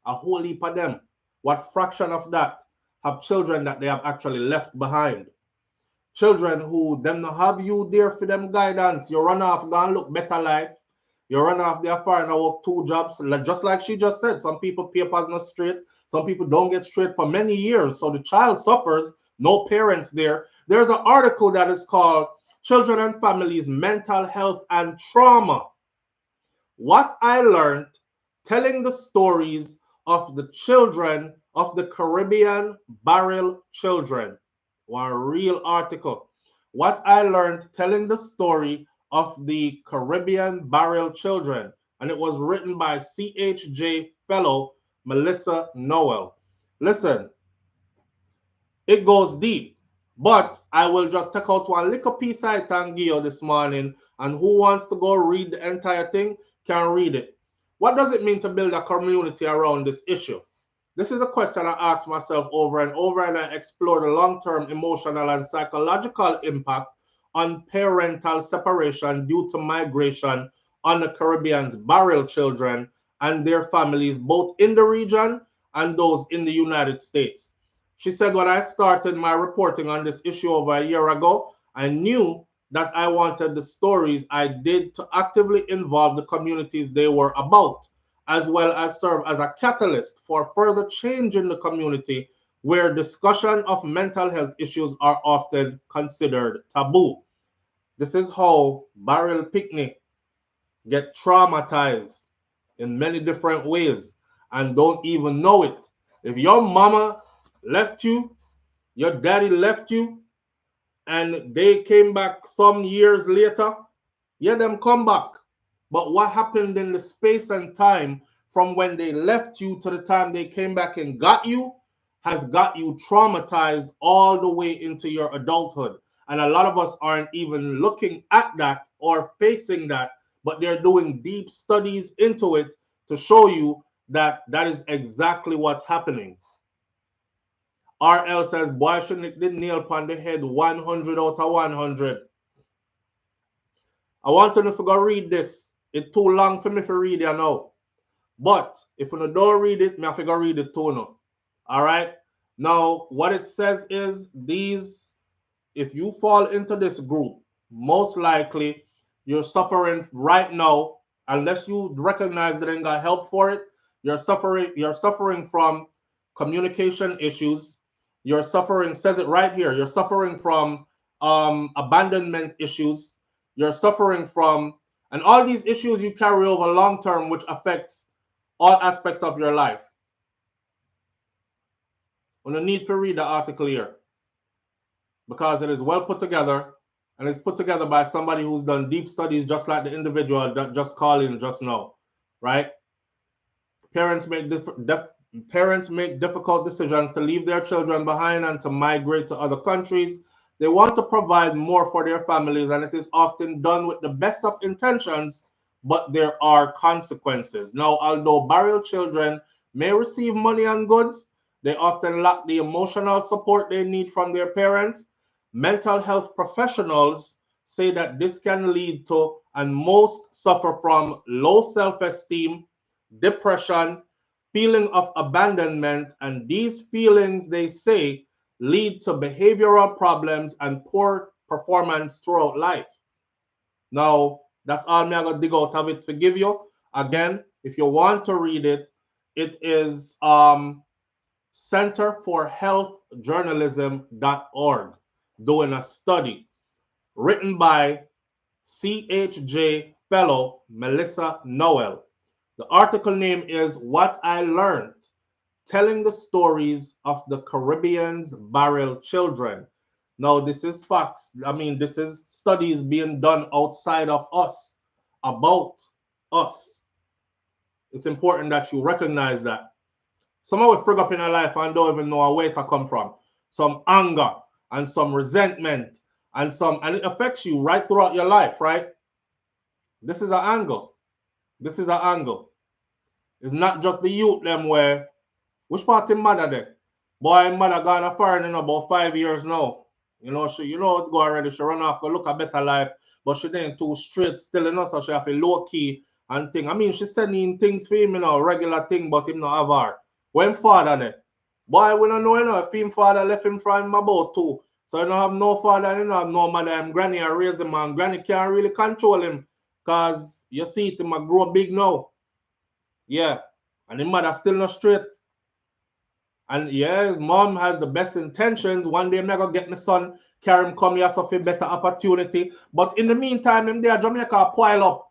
a whole heap of them, what fraction of that have children that they have actually left behind? Children who them not have you there for them guidance. You run off, go and look better life. You run off there far and work 2 jobs. Just like she just said, some people papers not straight. Some people don't get straight for many years. So the child suffers, no parents there. There's an article that is called Children and Families, Mental Health and Trauma. What I learned telling the stories of the children of the Caribbean barrel children. One real article. What I learned telling the story of the Caribbean barrel children. And it was written by CHJ fellow Melissa Noel. Listen, it goes deep. But I will just take out one little piece I can give you this morning. And who wants to go read the entire thing can read it. What does it mean to build a community around this issue? This is a question I ask myself over and over, and I explore the long-term emotional and psychological impact on parental separation due to migration on the Caribbean's barrel children and their families, both in the region and those in the United States. She said, when I started my reporting on this issue over a year ago, I knew that I wanted the stories I did to actively involve the communities they were about, as well as serve as a catalyst for further change in the community where discussion of mental health issues are often considered taboo. This is how barrel picnic get traumatized in many different ways and don't even know it. If your mama left you, your daddy left you, and they came back some years later, yeah, them come back. But what happened in the space and time from when they left you to the time they came back and got you has got you traumatized all the way into your adulthood. And a lot of us aren't even looking at that or facing that, but they're doing deep studies into it to show you that that is exactly what's happening. RL says, boy, shouldn't the nail upon the head 100 out of 100. I want to know if you go read this. It's too long for me to read it now. But if you don't read it, me have to go read it too now. All right? Now, what it says is these, if you fall into this group, most likely you're suffering right now, unless you recognize that and got help for it, you're suffering from communication issues. You're suffering, says it right here, you're suffering from abandonment issues. You're suffering from, and all these issues you carry over long term, which affects all aspects of your life. On the need to read the article here because it is well put together and it's put together by somebody who's done deep studies, just like the individual that just called in just now, right? Parents make difficult decisions to leave their children behind and to migrate to other countries. They want to provide more for their families, and it is often done with the best of intentions, but there are consequences. Now, although barrel children may receive money and goods, they often lack the emotional support they need from their parents. Mental health professionals say that this can lead to, and most suffer from, low self-esteem, depression, feeling of abandonment, and these feelings, they say, lead to behavioral problems and poor performance throughout life. Now, that's all me I got to dig out of it to give you. Again, if you want to read it, it is Center for Health Journalism.org doing a study written by CHJ fellow Melissa Noel. The article name is What I Learned, Telling the Stories of the Caribbean's Barrel Children. Now, this is facts. I mean, this is studies being done outside of us, about us. It's important that you recognize that. Some of we frig up in our life and don't even know where it come from. Some anger and some resentment and it affects you right throughout your life, right? This is an angle. This is an angle. It's not just the youth them where, which part in mother there? Boy, mother gone a foreign in about 5 years now. You know, she it go already, she run off, go look a better life, but she ain't too straight still, so she have a low key and thing. I mean, she sending things for him, regular thing, but him not have her. When father there? Boy, we don't know, if him father left him from him about 2. So you don't have no father, you don't have no mother, and granny and raise him, and granny can't really control him, because you see it, him a grow big now. Yeah, and his mother still not straight. And yeah, his mom has the best intentions. One day I'm gonna get my son, carry him come here, so for better opportunity. But in the meantime, him there Jamaica pile up.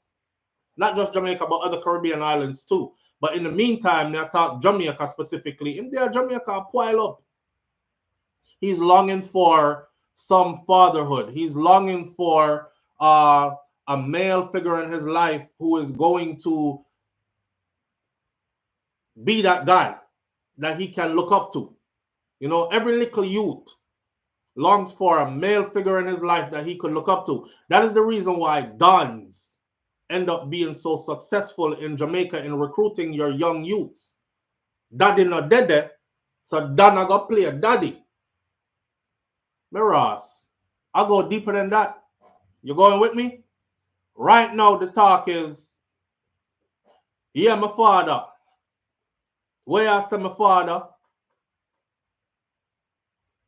Not just Jamaica, but other Caribbean islands too. But in the meantime, I talk Jamaica specifically. In there, Jamaica pile up. He's longing for some fatherhood. He's longing for a male figure in his life who is going to be that guy that he can look up to. Every little youth longs for a male figure in his life that he could look up to. That is the reason why Dons end up being so successful in Jamaica in recruiting your young youths. Daddy not dead there, so Don I got play a daddy. Miras, I'll go deeper than that. You going with me? Right now the talk is, yeah, my father. Where I say my father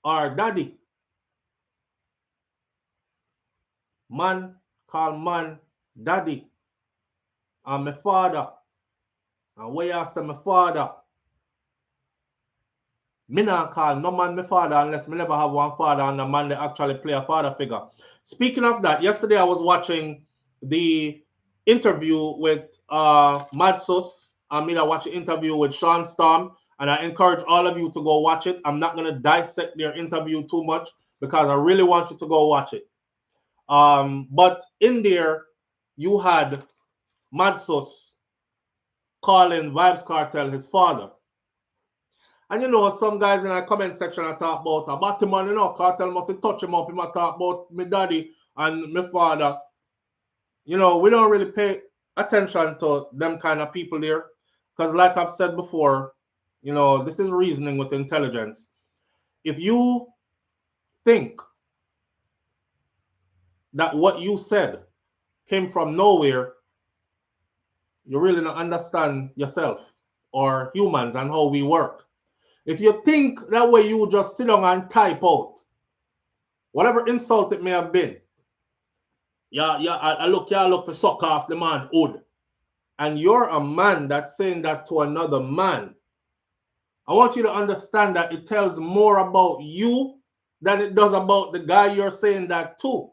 or daddy? Man call man daddy. And my father. And where I say my father? Me not call no man my father unless me never have one father and the man that actually play a father figure. Speaking of that, yesterday I was watching the interview with Madsus. I mean, I watched an interview with Sean Storm, and I encourage all of you to go watch it. I'm not going to dissect their interview too much because I really want you to go watch it. But in there, you had Madsus calling Vibes Cartel his father. And some guys in our comment section I talk about him, and Cartel must touch him up. Him I talk about my daddy and my father. We don't really pay attention to them kind of people there. Because like I've said before, this is reasoning with intelligence. If you think that what you said came from nowhere, you really don't understand yourself or humans and how we work. If you think that way, you just sit down and type out whatever insult it may have been. I look for suck off the man hood. And you're a man that's saying that to another man. I want you to understand that it tells more about you than it does about the guy you're saying that to.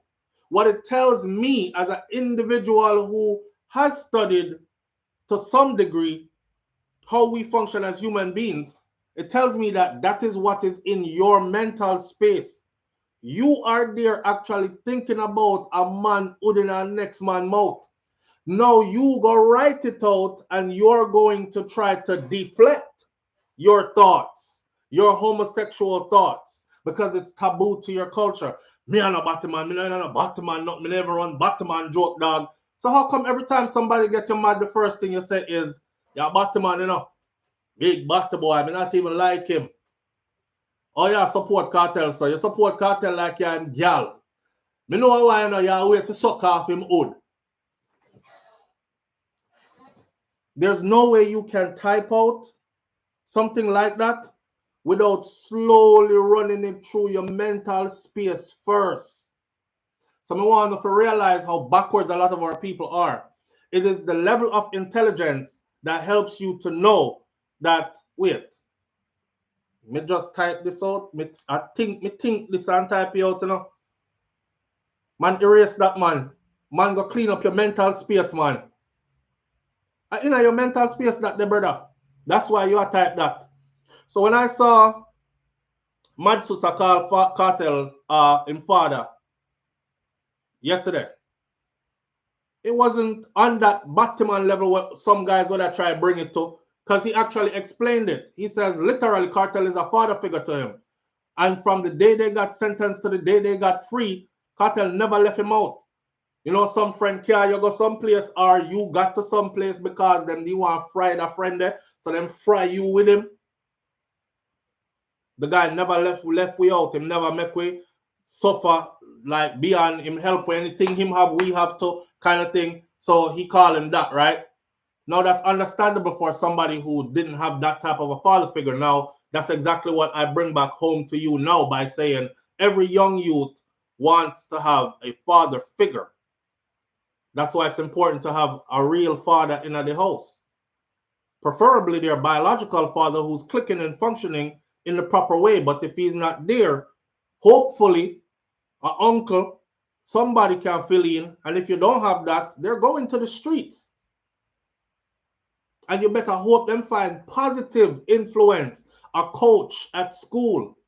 What it tells me as an individual who has studied to some degree how we function as human beings, it tells me that that is what is in your mental space. You are there actually thinking about a man holding a next man mouth. Now you go write it out and you're going to try to deflect your thoughts, your homosexual thoughts, because it's taboo to your culture. Me and a Batman, me and a Batman, not me never run Batman joke, dog. So how come every time somebody gets you mad, the first thing you say is, yeah, Batman, you know, big Bat boy, me not even like him. Oh yeah, support cartel, so you support cartel like you're a gal. Me know why you know you wait to suck off him hood. There's no way you can type out something like that without slowly running it through your mental space first. So I want to realize how backwards a lot of our people are. It is the level of intelligence that helps you to know that, wait, me just type this out. I think this and type it out, you know. Man, erase that, man. Man, go clean up your mental space, man. In your mental space, that the brother. That's why you are type that. So when I saw Madsusa call cartel in father yesterday, it wasn't on that Batman level what some guys would have tried to bring it to, because he actually explained it. He says literally cartel is a father figure to him. And from the day they got sentenced to the day they got free, cartel never left him out. You know, some friend care you go someplace or you got to someplace because them they want to fry the friend there, so them fry you with him. The guy never left we out. Him never make we suffer like beyond him help with anything him have we have to kind of thing. So he call him that, right? Now that's understandable for somebody who didn't have that type of a father figure. Now that's exactly what I bring back home to you now by saying every young youth wants to have a father figure. That's why it's important to have a real father in the house. Preferably their biological father who's clicking and functioning in the proper way. But if he's not there, hopefully an uncle, somebody can fill in. And if you don't have that, they're going to the streets. And you better hope them find positive influence, a coach at school,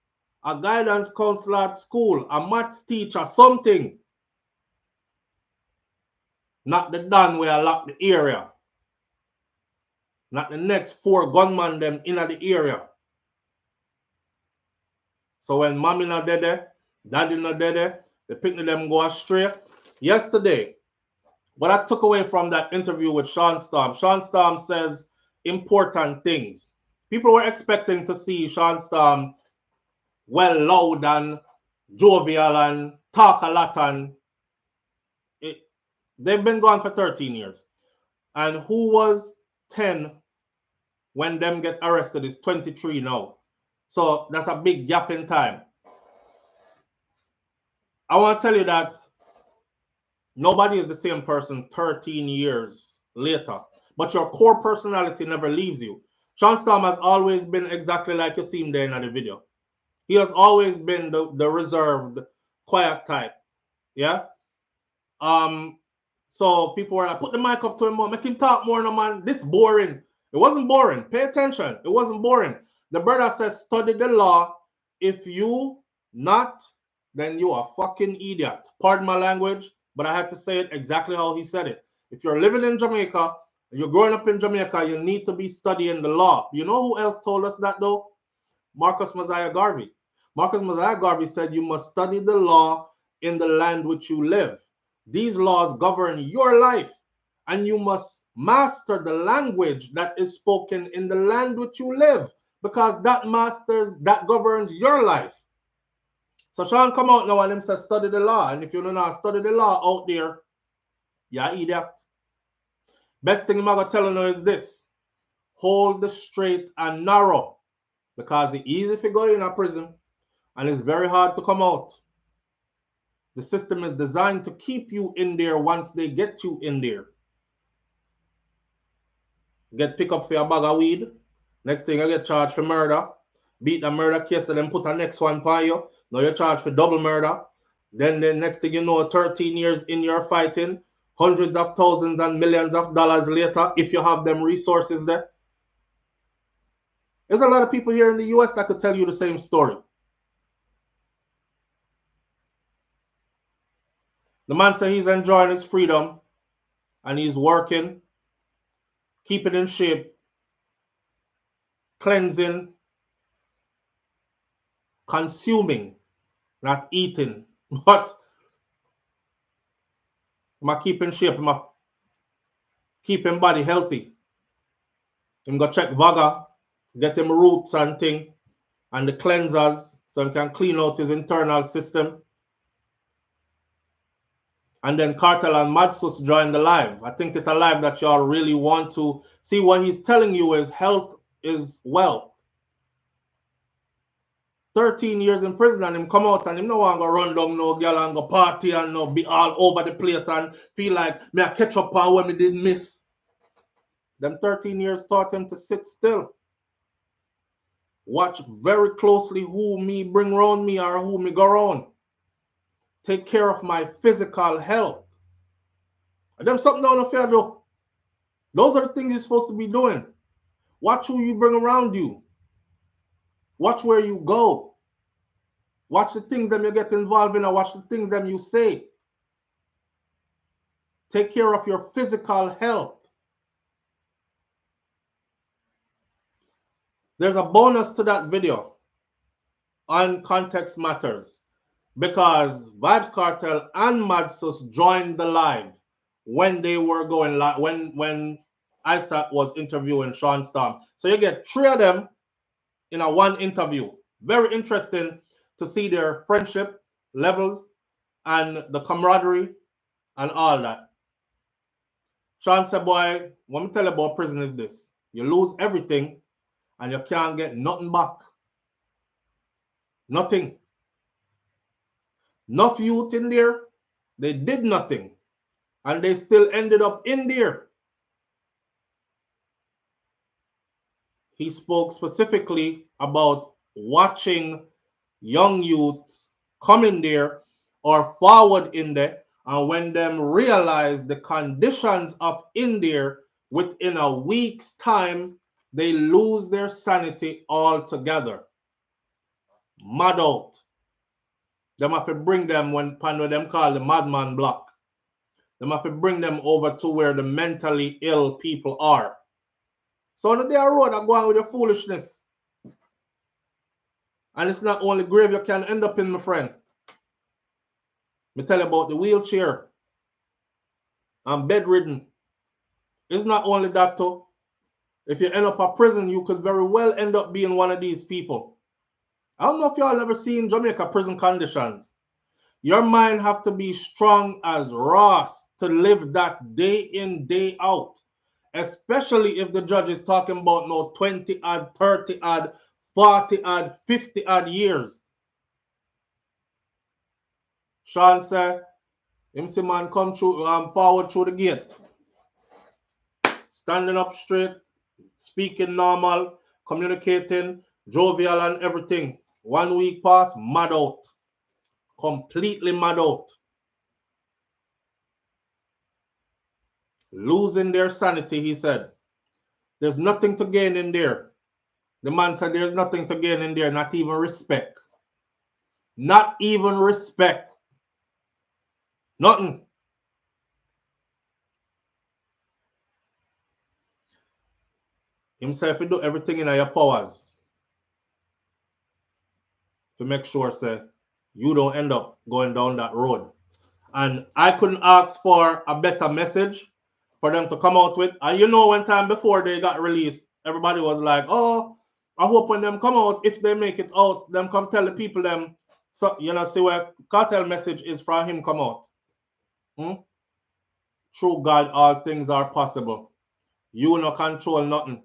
a guidance counselor at school, a maths teacher, something. Not the done where I lock the area. Not the next 4 gunmen them in the area. So when mommy not there, daddy not there, the picnic them go astray. Yesterday, what I took away from that interview with Sean Storm says important things. People were expecting to see Sean Storm well loud and jovial and talk a lot, and they've been gone for 13 years. And who was 10 when them get arrested is 23 now. So that's a big gap in time. I want to tell you that nobody is the same person 13 years later, but your core personality never leaves you. Sean Storm has always been exactly like you see him there in the video. He has always been the reserved, quiet type. Yeah. So people were like, put the mic up to him more, make him talk more, no man. This boring. It wasn't boring. Pay attention. It wasn't boring. The brother says, study the law. If you not, then you are a fucking idiot. Pardon my language, but I had to say it exactly how he said it. If you're living in Jamaica, you're growing up in Jamaica, you need to be studying the law. You know who else told us that though? Marcus Mosiah Garvey. Marcus Mosiah Garvey said you must study the law in the land which you live. These laws govern your life, and you must master the language that is spoken in the land which you live, because that governs your life. So Sean come out now and him says study the law, and if you don't know study the law out there, yeah, idiot. Best thing I'm gonna tell you is this: hold the straight and narrow, because it's easy if you go in a prison, and it's very hard to come out. The system is designed to keep you in there once they get you in there. Get picked up for a bag of weed. Next thing I get charged for murder. Beat the murder case, then put the next one for you. Now you're charged for double murder. Then the next thing you know, 13 years in your fighting, hundreds of thousands and millions of dollars later, if you have them resources there. There's a lot of people here in the US that could tell you the same story. The man said he's enjoying his freedom and he's working, keeping in shape, cleansing, consuming, not eating, but I'm keeping shape, I'm keeping body healthy. I'm gonna check Vaga, get him roots and thing, and the cleansers so he can clean out his internal system. And then Cartel and Madsus join the live. I think it's a live that y'all really want to see. What he's telling you is health is wealth. 13 years in prison and him come out and him no want to run down no girl and go party and no be all over the place and feel like me I catch up on what me did miss. Them 13 years taught him to sit still. Watch very closely who me bring around me or who me go around. Take care of my physical health. And them something down the fair though. Those are the things you're supposed to be doing. Watch who you bring around you. Watch where you go. Watch the things that you get involved in and watch the things that you say. Take care of your physical health. There's a bonus to that video on Context Matters because Vibes Cartel and Madsus joined the live when they were going live, when Isaac was interviewing Sean Storm. So you get 3 of them in a one interview. Very interesting to see their friendship levels and the camaraderie and all that. Sean said, boy, what me tell you about prison is this. You lose everything and you can't get nothing back. Nothing. Enough youth in there, they did nothing. And they still ended up in there. He spoke specifically about watching young youths come in there or forward in there, and when them realize the conditions of in there, within a week's time, they lose their sanity altogether. Mad out. Them have to bring them when them call the madman block. Them have to bring them over to where the mentally ill people are. So on the day of road, I go on with your foolishness. And it's not only grave you can end up in, my friend. Me tell you about the wheelchair. I'm bedridden. It's not only that too. If you end up a prison, you could very well end up being one of these people. I don't know if y'all ever seen Jamaica prison conditions. Your mind have to be strong as Ross to live that day in, day out. Especially if the judge is talking about no 20 odd, 30 odd, 40 odd, 50 odd years. Sean said, him see man come through, forward through the gate. Standing up straight, speaking normal, communicating, jovial and everything. 1 week pass, mad out. Completely mad out. Losing their sanity, he said. There's nothing to gain in there. The man said there's nothing to gain in there, not even respect. Not even respect. Nothing. Himself, you do everything in your powers to make sure, say, you don't end up going down that road. And I couldn't ask for a better message for them to come out with. And you know, one time before they got released, everybody was like, oh, I hope when them come out, if they make it out, them come tell the people them, so you know, see where cartel message is from him come out. Through God, all things are possible. You no control nothing.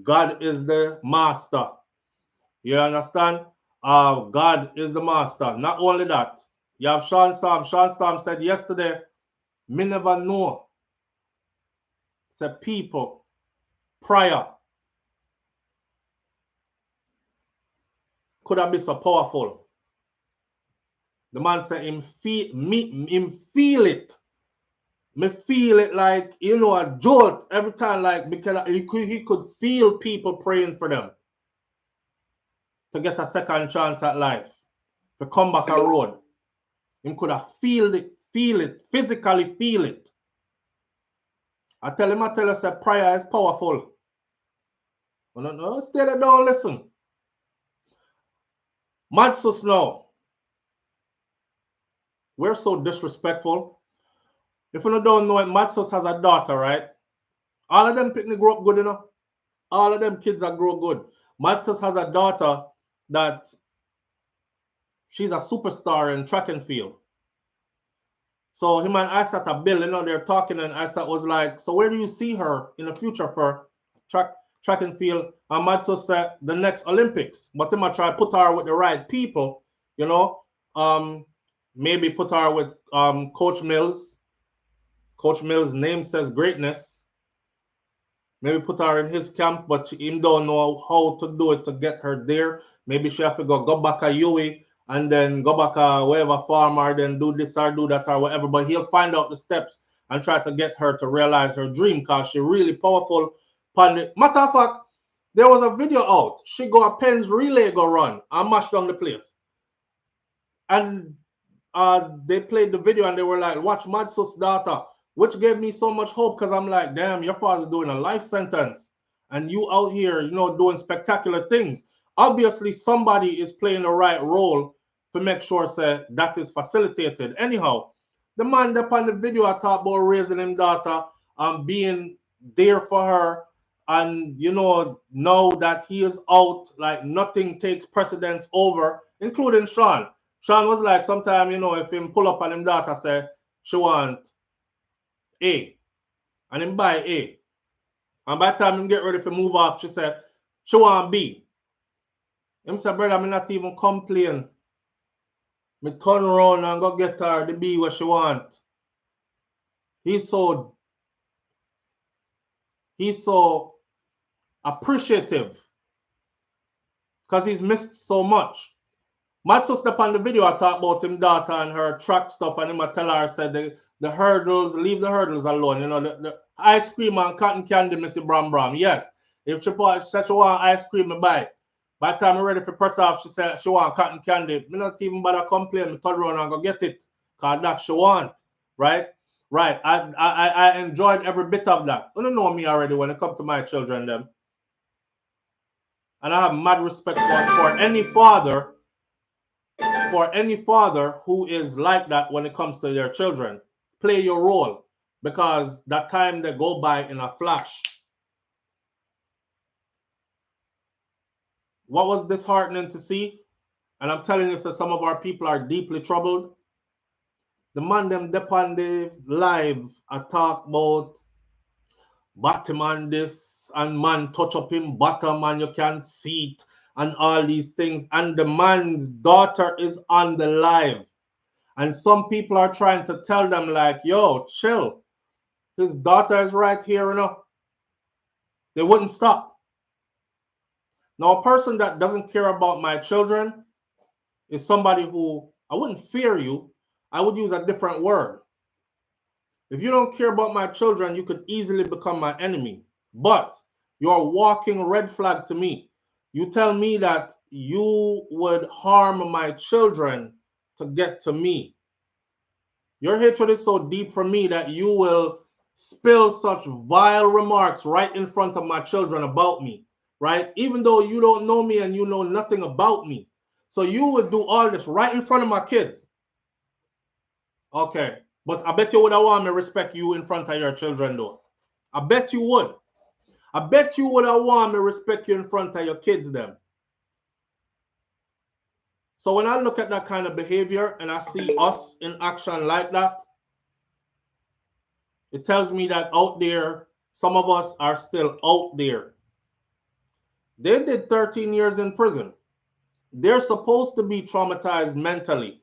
God is the master. You understand? God is the master. Not only that, you have Sean Storm. Sean Storm said yesterday, me never know. Say people prior could have been so powerful. The man said him feel it. Me feel it like, you know, a jolt every time, like, because he could feel people praying for them to get a second chance at life, to come back a road. Him could have feel it, physically feel it. I tell him, that prayer is powerful. No, stay there, don't listen. Matsus now. We're so disrespectful. If you don't know it, Matsus has a daughter, right? All of them picnic grow up good, you know. All of them kids are grow good. Matsus has a daughter that she's a superstar in track and field. So him and Isaac are Bill, you know, they're talking, and Isaac was like, so where do you see her in the future for track and field? And Matsus said the next Olympics. But him I try to put her with the right people, you know. Maybe put her with Coach Mills. Coach Mills' name says greatness. Maybe put her in his camp, but him don't know how to do it to get her there. Maybe she have to go back a Yui and then go back a wherever farmer, then do this or do that or whatever. But he'll find out the steps and try to get her to realize her dream, because she really powerful. Matter of fact, there was a video out. She go a Penn's relay go run and mash down the place. And they played the video and they were like, watch Matsus' daughter, which gave me so much hope, because I'm like, damn, your father's doing a life sentence and you out here, you know, doing spectacular things. Obviously, somebody is playing the right role to make sure that is facilitated. Anyhow, the man up on the video I talked about raising him daughter and being there for her, and you know, now that he is out, like nothing takes precedence over, including Sean. Sean was like, sometime, you know, if him pull up on him daughter say she want A, and him buy A, and by the time him get ready to move off, she said she want B. Him say, brother, me not even complain. Me turn around and go get her the B what she want. He's so appreciative because he's missed so much. Matsu step on the video, I talk about him daughter and her track stuff, and him I tell her, said the hurdles, leave the hurdles alone. You know, the ice cream and cotton candy, Missy Bram Bram. Yes. If she said she want ice cream, I buy it. By the time I'm ready for press off, she said she want cotton candy. Me not even bother complain. Me turn around and go get it. Because that she want. Right? Right. I enjoyed every bit of that. You don't know me already when it comes to my children, them. And I have mad respect for any father who is like that when it comes to their children. Play your role, because that time they go by in a flash. What was disheartening to see, and I'm telling you, so some of our people are deeply troubled. The man them depend the live I talk about Batman this and man touch up him bottom and you can't see it and all these things, and the man's daughter is on the live, and some people are trying to tell them like, yo, chill, his daughter is right here, you know. They wouldn't stop. Now, a person that doesn't care about my children is somebody who, I wouldn't fear you, I would use a different word. If you don't care about my children, you could easily become my enemy. But you're a walking red flag to me. You tell me that you would harm my children to get to me. Your hatred is so deep for me that you will spill such vile remarks right in front of my children about me, right? Even though you don't know me and you know nothing about me. So you would do all this right in front of my kids. Okay. But I bet you would have want me respect you in front of your children, though. I bet you would. I bet you would have want me respect you in front of your kids, them. So when I look at that kind of behavior and I see us in action like that, it tells me that out there, some of us are still out there. They did 13 years in prison. They're supposed to be traumatized mentally.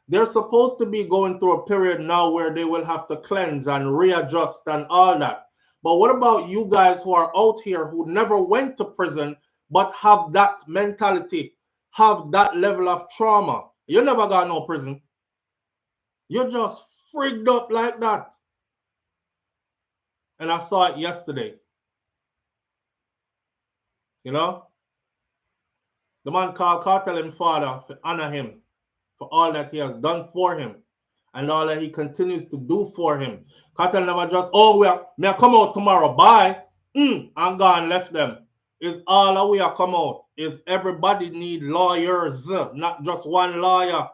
They're supposed to be going through a period now where they will have to cleanse and readjust and all that. But what about you guys who are out here who never went to prison but have that mentality, have that level of trauma? You never got no prison. You're just frigged up like that. And I saw it yesterday. You know? The man called Cartel him father to honor him for all that he has done for him and all that he continues to do for him. Cartel never just, oh, may I come out tomorrow, bye, and gone, left them. Is all that we are come out. Is everybody need lawyers, not just one lawyer.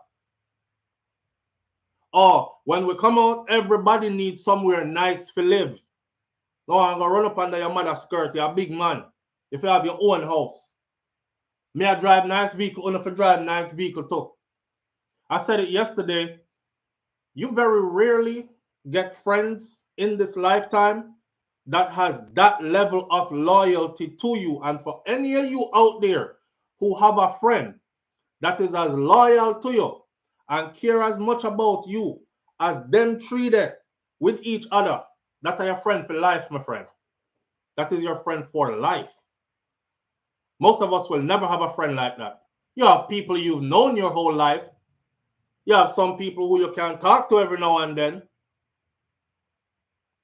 Or when we come out, everybody needs somewhere nice to live. No, I'm going to run up under your mother's skirt. You're a big man. If you have your own house. May I drive nice vehicle, or if I drive nice vehicle too. I said it yesterday. You very rarely get friends in this lifetime that has that level of loyalty to you. And for any of you out there who have a friend that is as loyal to you and care as much about you as them treated with each other, that are your friend for life, my friend. That is your friend for life. Most of us will never have a friend like that. You have people you've known your whole life. You have some people who you can talk to every now and then.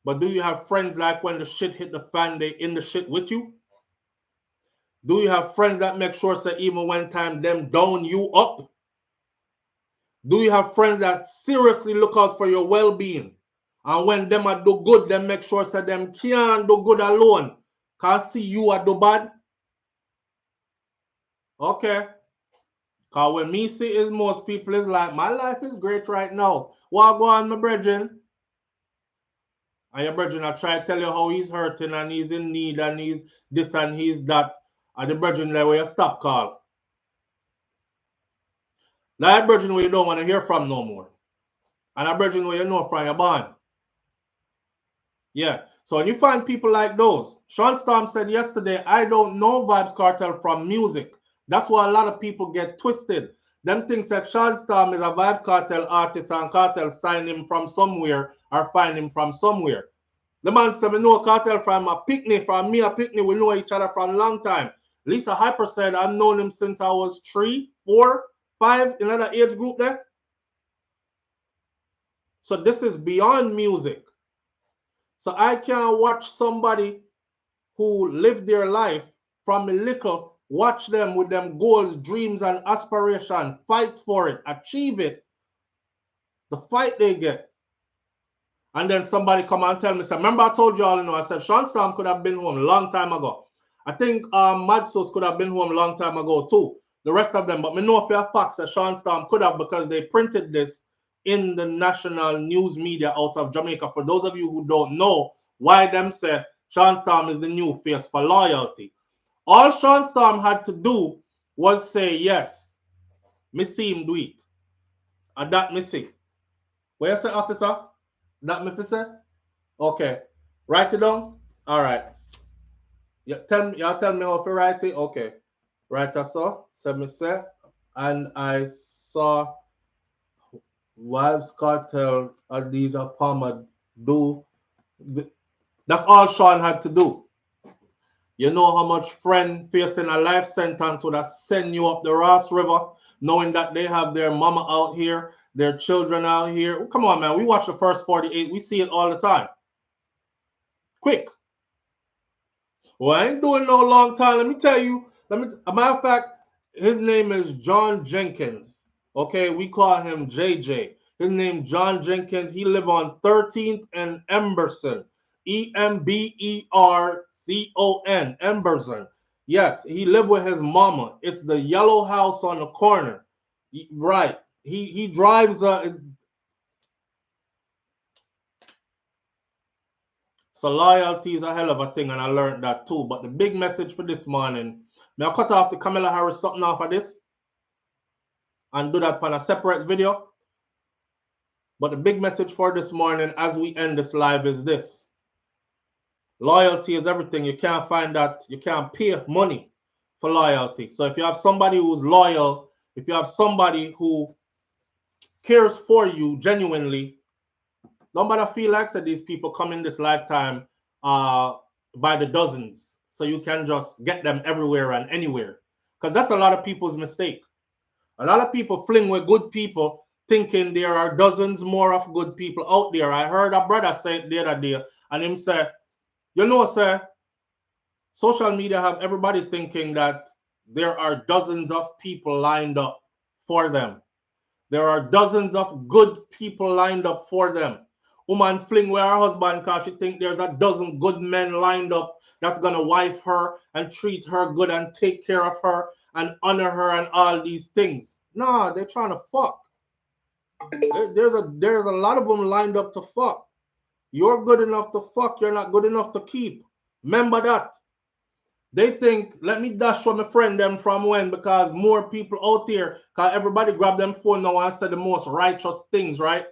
But do you have friends like when the shit hit the fan, they in the shit with you? Do you have friends that make sure that even when time them down you up? Do you have friends that seriously look out for your well-being? And when them are do good, them make sure that them can't do good alone. Can't see you are do bad? Okay. Because when me see is most people is like, my life is great right now. What go on, my brethren? And your brethren I try to tell you how he's hurting and he's in need and he's this and he's that. And the brethren like, where you stop call. Like brethren where you don't want to hear from no more. And a brethren where you know from your bond. Yeah. So when you find people like those, Sean Storm said yesterday, I don't know Vybz Kartel from music. That's why a lot of people get twisted. Them thinks that Sean Storm is a Vybz Kartel artist and Kartel sign him from somewhere or find him from somewhere. The man said, we know Kartel from a picnic, from me a picnic. We know each other from a long time. Lisa Hyper said, I've known him since I was 3, 4, 5, in another age group there. So this is beyond music. So I can't watch somebody who lived their life from a little, watch them with them goals, dreams, and aspiration, fight for it, achieve it, the fight they get. And then somebody come and tell me, say, remember I told you all, I said, Sean Storm could have been home a long time ago. I think Madsos could have been home a long time ago too. The rest of them, but me know for a fact that Sean Storm could have because they printed this in the national news media out of Jamaica. For those of you who don't know why them say Sean Storm is the new face for loyalty. All Sean Storm had to do was say, yes, me see him do it. And that me see. What you say, officer? That me say? Okay. Write it down? All right. Y'all tell me how to write it? Okay. Write us so. Let me say. And I saw Vybz Kartel Adida Palmer do. That's all Sean had to do. You know how much friend facing a life sentence would have sent you up the Ross River, knowing that they have their mama out here, their children out here. Come on, man. We watch the first 48. We see it all the time. Quick. Well, I ain't doing no long time. Let me tell you. A matter of fact, his name is John Jenkins. Okay, we call him JJ. His name John Jenkins. He live on 13th and Emberson. Embercon. Emberson. Yes, he live with his mama. It's the yellow house on the corner. Right. He drives so loyalty is a hell of a thing, and I learned that too. But the big message for this morning, may I cut off the Kamala Harris something off of this and do that on a separate video. But the big message for this morning as we end this live is this. Loyalty is everything. You can't find that. You can't pay money for loyalty. So if you have somebody who's loyal, if you have somebody who cares for you genuinely, don't bother feel like that these people come in this lifetime by the dozens. So you can just get them everywhere and anywhere. Because that's a lot of people's mistake. A lot of people fling with good people thinking there are dozens more of good people out there. I heard a brother say it the other day, and him say, you know, sir, social media have everybody thinking that there are dozens of people lined up for them. There are dozens of good people lined up for them. Woman fling with her husband because she think there's a dozen good men lined up that's going to wife her and treat her good and take care of her and honor her and all these things. Nah, they're trying to fuck. There's a lot of them lined up to fuck. You're good enough to fuck. You're not good enough to keep. Remember that. They think, let me dash show my friend them from when, because more people out there, because everybody grab them phone now and say the most righteous things, right?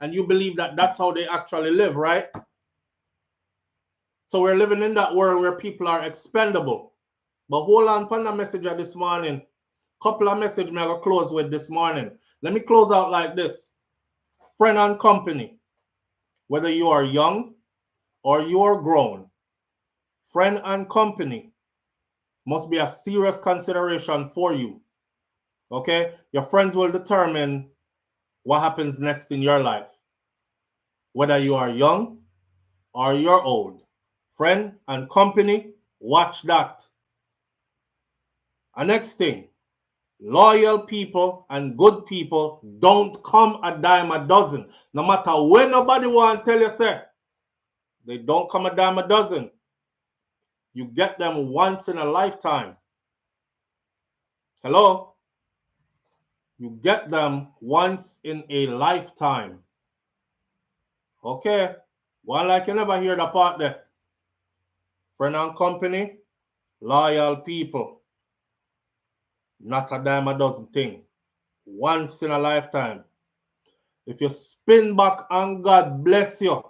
And you believe that that's how they actually live, right? So we're living in that world where people are expendable. But hold on upon that message this morning. Couple of messages I'm going to close with this morning. Let me close out like this. Friend and company, whether you are young or you are grown, friend and company must be a serious consideration for you. Okay? Your friends will determine what happens next in your life. Whether you are young or you're old. Friend and company, watch that. And next thing, loyal people and good people don't come a dime a dozen. No matter when nobody want to tell you, say, they don't come a dime a dozen. You get them once in a lifetime. Hello? You get them once in a lifetime. Okay? One like you never hear the part there. Friend and company, loyal people. Not a dime a dozen thing. Once in a lifetime. If you spin back and God bless you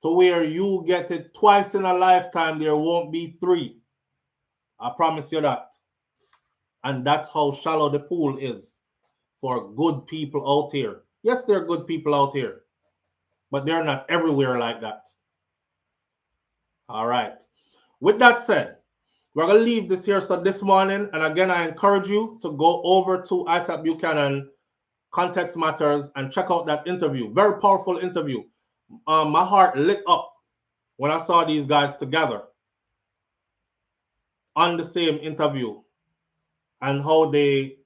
to where you get it twice in a lifetime, there won't be three. I promise you that. And that's how shallow the pool is for good people out here. Yes, there are good people out here, but they're not everywhere like that. All right. With that said, we're going to leave this here so this morning. And again, I encourage you to go over to Isaac Buchanan Context Matters and check out that interview. Very powerful interview. My heart lit up when I saw these guys together on the same interview and how they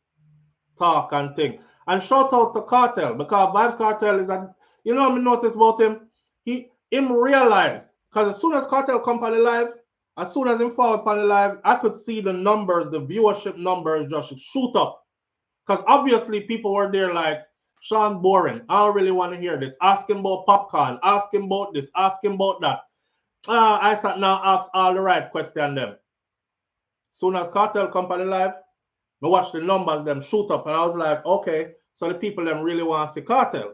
talk and think. And shout out to Cartel, because Vibes Cartel is a, you know what I noticed about him? Him realized, because as soon as Cartel come on the live, as soon as him forward on the live, I could see the numbers, the viewership numbers just shoot up. Because obviously people were there like, Sean boring. I don't really want to hear this. Ask him about popcorn. Ask him about this. Ask him about that. I sat now ask all the right question them. Soon as Cartel come on the live, I watch the numbers them shoot up, and I was like, okay, so the people them really want to see Cartel.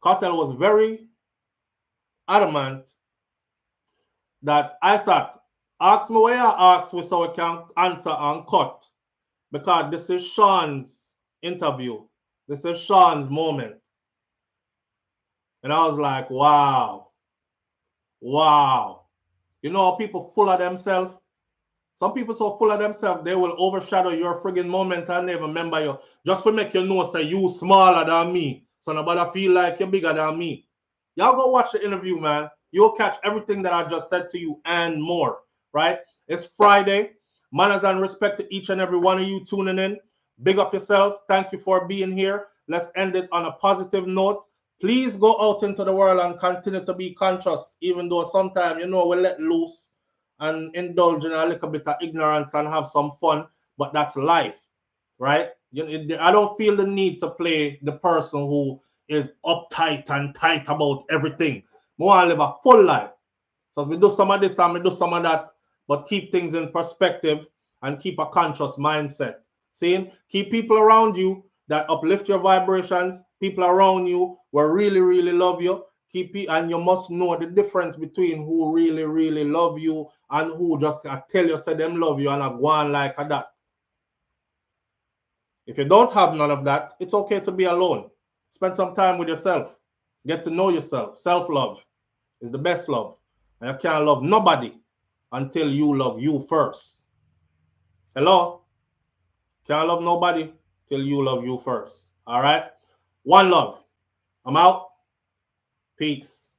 Cartel was very adamant that Isaac ask me where I ask me so we can answer and cut, because this is Sean's interview. This is Sean's moment. And I was like, wow. Wow. You know how people full of themselves? Some people so full of themselves, they will overshadow your friggin' moment and never remember you. Just to make you know, say, you smaller than me. So nobody feel like you're bigger than me. Y'all go watch the interview, man. You'll catch everything that I just said to you and more, right? It's Friday. Manners and respect to each and every one of you tuning in. Big up yourself. Thank you for being here. Let's end it on a positive note. Please go out into the world and continue to be conscious, even though sometimes, you know, we let loose and indulge in a little bit of ignorance and have some fun, but that's life, right? I don't feel the need to play the person who is uptight and tight about everything. I want to live a full life. So as we do some of this and we do some of that, but keep things in perspective and keep a conscious mindset. See, keep people around you that uplift your vibrations, people around you will really, really love you. And you must know the difference between who really, really love you and who just tell you, say them love you and go on like that. If you don't have none of that, it's okay to be alone. Spend some time with yourself. Get to know yourself. Self-love is the best love. And you can't love nobody until you love you first. Hello? Can't love nobody till you love you first. All right. One love. I'm out. Peace.